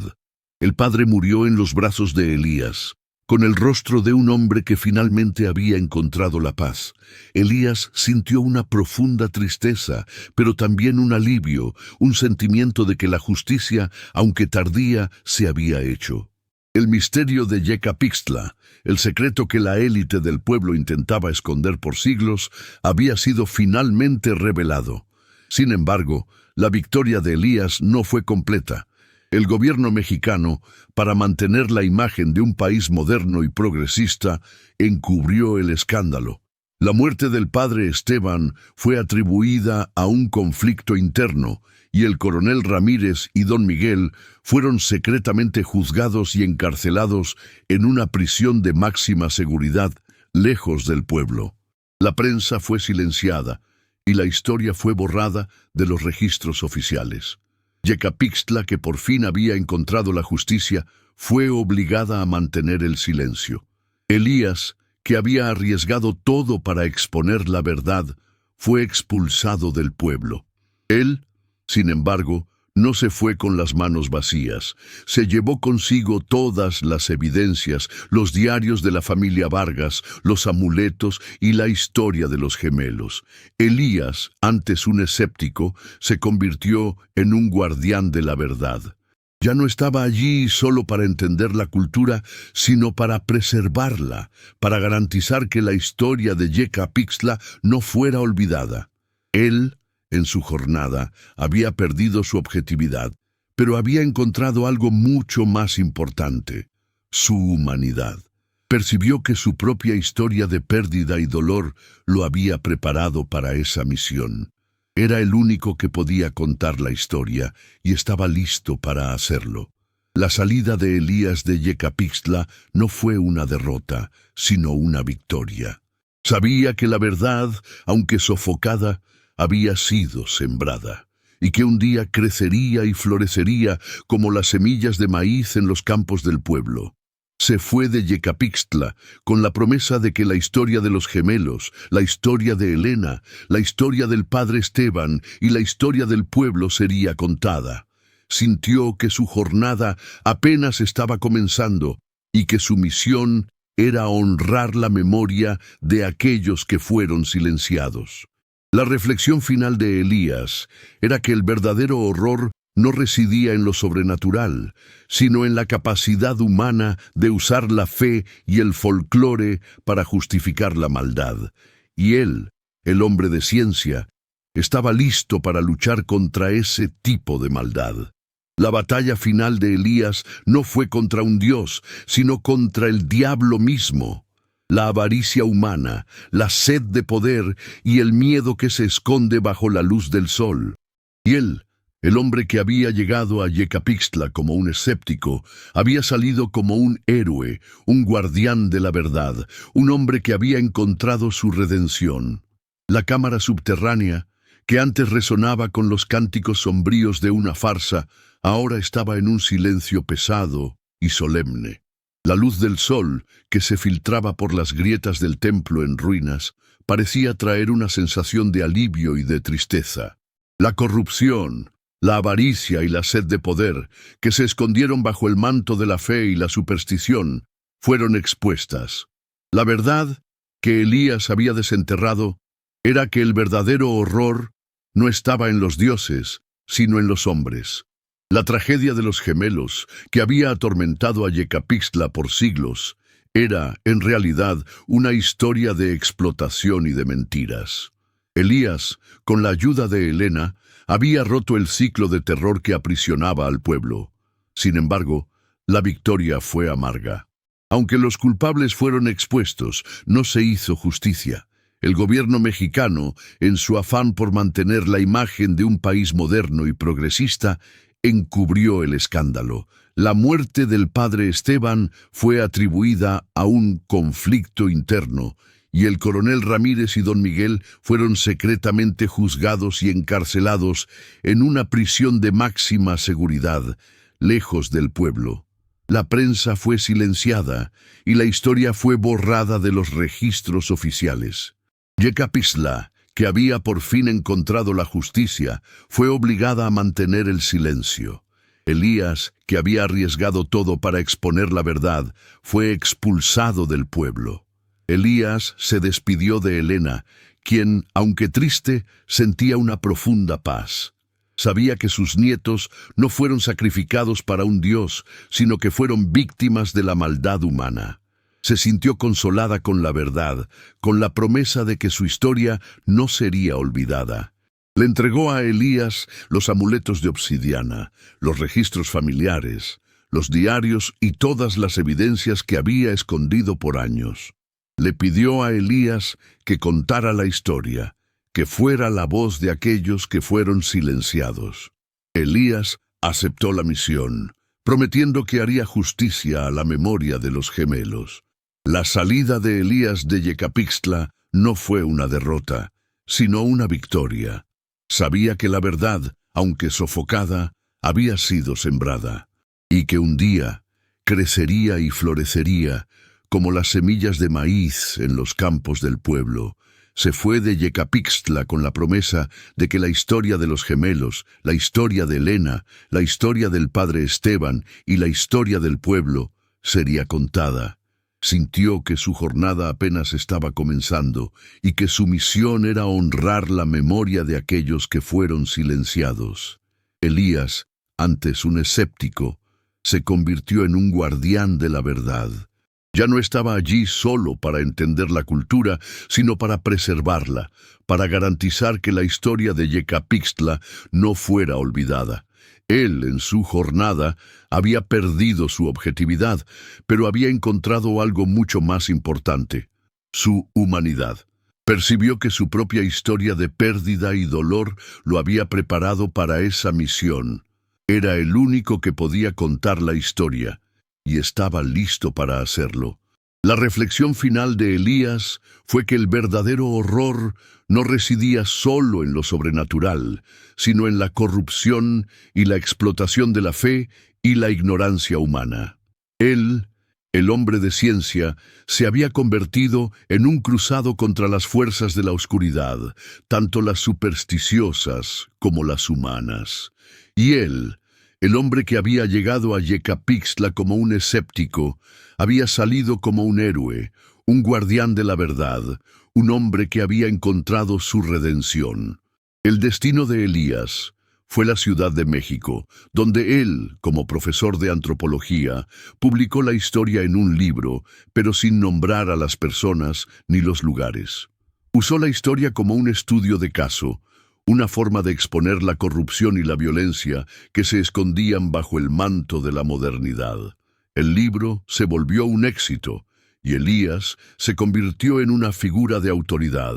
El padre murió en los brazos de Elías, con el rostro de un hombre que finalmente había encontrado la paz. Elías sintió una profunda tristeza, pero también un alivio, un sentimiento de que la justicia, aunque tardía, se había hecho. El misterio de Yecapixtla, el secreto que la élite del pueblo intentaba esconder por siglos, había sido finalmente revelado. Sin embargo, la victoria de Elías no fue completa. El gobierno mexicano, para mantener la imagen de un país moderno y progresista, encubrió el escándalo. La muerte del padre Esteban fue atribuida a un conflicto interno, y el coronel Ramírez y don Miguel fueron secretamente juzgados y encarcelados en una prisión de máxima seguridad, lejos del pueblo. La prensa fue silenciada, y la historia fue borrada de los registros oficiales. Yecapixtla, que por fin había encontrado la justicia, fue obligada a mantener el silencio. Elías, que había arriesgado todo para exponer la verdad, fue expulsado del pueblo. Él, sin embargo, no se fue con las manos vacías. Se llevó consigo todas las evidencias, los diarios de la familia Vargas, los amuletos y la historia de los gemelos. Elías, antes un escéptico, se convirtió en un guardián de la verdad. Ya no estaba allí solo para entender la cultura, sino para preservarla, para garantizar que la historia de Yecapixtla no fuera olvidada. Él, en su jornada, había perdido su objetividad, pero había encontrado algo mucho más importante: su humanidad. Percibió que su propia historia de pérdida y dolor lo había preparado para esa misión. Era el único que podía contar la historia y estaba listo para hacerlo. La salida de Elías de Yecapixtla no fue una derrota, sino una victoria. Sabía que la verdad, aunque sofocada, había sido sembrada, y que un día crecería y florecería como las semillas de maíz en los campos del pueblo. Se fue de Yecapixtla con la promesa de que la historia de los gemelos, la historia de Elena, la historia del padre Esteban y la historia del pueblo sería contada. Sintió que su jornada apenas estaba comenzando y que su misión era honrar la memoria de aquellos que fueron silenciados. La reflexión final de Elías era que el verdadero horror no residía en lo sobrenatural, sino en la capacidad humana de usar la fe y el folclore para justificar la maldad. Y él, el hombre de ciencia, estaba listo para luchar contra ese tipo de maldad. La batalla final de Elías no fue contra un dios, sino contra el diablo mismo. La avaricia humana, la sed de poder y el miedo que se esconde bajo la luz del sol. Y él, el hombre que había llegado a Yecapixtla como un escéptico, había salido como un héroe, un guardián de la verdad, un hombre que había encontrado su redención. La cámara subterránea, que antes resonaba con los cánticos sombríos de una farsa, ahora estaba en un silencio pesado y solemne. La luz del sol, que se filtraba por las grietas del templo en ruinas, parecía traer una sensación de alivio y de tristeza. La corrupción, la avaricia y la sed de poder, que se escondieron bajo el manto de la fe y la superstición, fueron expuestas. La verdad que Elías había desenterrado era que el verdadero horror no estaba en los dioses, sino en los hombres. La tragedia de los gemelos, que había atormentado a Yecapixtla por siglos, era, en realidad, una historia de explotación y de mentiras. Elías, con la ayuda de Helena, había roto el ciclo de terror que aprisionaba al pueblo. Sin embargo, la victoria fue amarga. Aunque los culpables fueron expuestos, no se hizo justicia. El gobierno mexicano, en su afán por mantener la imagen de un país moderno y progresista, encubrió el escándalo. La muerte del padre Esteban fue atribuida a un conflicto interno, y el coronel Ramírez y don Miguel fueron secretamente juzgados y encarcelados en una prisión de máxima seguridad, lejos del pueblo. La prensa fue silenciada y la historia fue borrada de los registros oficiales. Yecapixtla, que había por fin encontrado la justicia, fue obligada a mantener el silencio. Elías, que había arriesgado todo para exponer la verdad, fue expulsado del pueblo. Elías se despidió de Helena, quien, aunque triste, sentía una profunda paz. Sabía que sus nietos no fueron sacrificados para un dios, sino que fueron víctimas de la maldad humana. Se sintió consolada con la verdad, con la promesa de que su historia no sería olvidada. Le entregó a Elías los amuletos de obsidiana, los registros familiares, los diarios y todas las evidencias que había escondido por años. Le pidió a Elías que contara la historia, que fuera la voz de aquellos que fueron silenciados. Elías aceptó la misión, prometiendo que haría justicia a la memoria de los gemelos. La salida de Elías de Yecapixtla no fue una derrota, sino una victoria. Sabía que la verdad, aunque sofocada, había sido sembrada, y que un día crecería y florecería como las semillas de maíz en los campos del pueblo. Se fue de Yecapixtla con la promesa de que la historia de los gemelos, la historia de Helena, la historia del padre Esteban y la historia del pueblo sería contada. Sintió que su jornada apenas estaba comenzando y que su misión era honrar la memoria de aquellos que fueron silenciados. Elías, antes un escéptico, se convirtió en un guardián de la verdad. Ya no estaba allí solo para entender la cultura, sino para preservarla, para garantizar que la historia de Yecapixtla no fuera olvidada. Él, en su jornada, había perdido su objetividad, pero había encontrado algo mucho más importante: su humanidad. Percibió que su propia historia de pérdida y dolor lo había preparado para esa misión. Era el único que podía contar la historia, y estaba listo para hacerlo. La reflexión final de Elías fue que el verdadero horror no residía solo en lo sobrenatural, sino en la corrupción y la explotación de la fe y la ignorancia humana. Él, el hombre de ciencia, se había convertido en un cruzado contra las fuerzas de la oscuridad, tanto las supersticiosas como las humanas. Y él, el hombre que había llegado a Yecapixtla como un escéptico, había salido como un héroe, un guardián de la verdad, un hombre que había encontrado su redención. El destino de Elías fue la Ciudad de México, donde él, como profesor de antropología, publicó la historia en un libro, pero sin nombrar a las personas ni los lugares. Usó la historia como un estudio de caso, una forma de exponer la corrupción y la violencia que se escondían bajo el manto de la modernidad. El libro se volvió un éxito y Elías se convirtió en una figura de autoridad,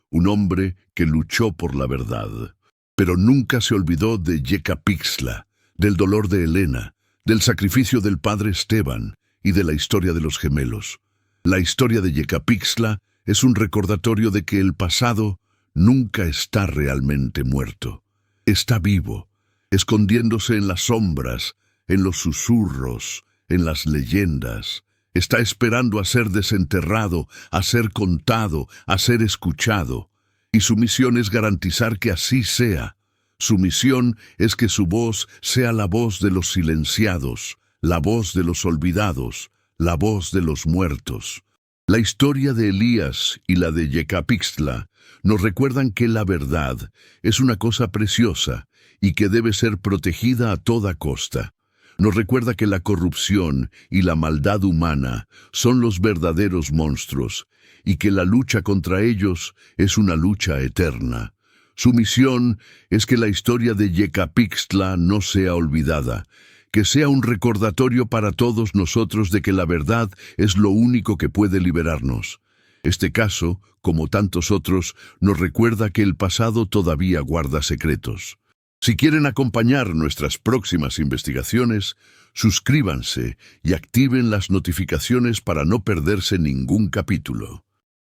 un hombre que luchó por la verdad. Pero nunca se olvidó de Yecapixtla, del dolor de Helena, del sacrificio del padre Esteban y de la historia de los gemelos. La historia de Yecapixtla es un recordatorio de que el pasado nunca está realmente muerto. Está vivo, escondiéndose en las sombras, en los susurros, en las leyendas. Está esperando a ser desenterrado, a ser contado, a ser escuchado. Y su misión es garantizar que así sea. Su misión es que su voz sea la voz de los silenciados, la voz de los olvidados, la voz de los muertos. La historia de Elías y la de Yecapixtla nos recuerdan que la verdad es una cosa preciosa y que debe ser protegida a toda costa. Nos recuerda que la corrupción y la maldad humana son los verdaderos monstruos y que la lucha contra ellos es una lucha eterna. Su misión es que la historia de Yecapixtla no sea olvidada, que sea un recordatorio para todos nosotros de que la verdad es lo único que puede liberarnos. Este caso, como tantos otros, nos recuerda que el pasado todavía guarda secretos. Si quieren acompañar nuestras próximas investigaciones, suscríbanse y activen las notificaciones para no perderse ningún capítulo.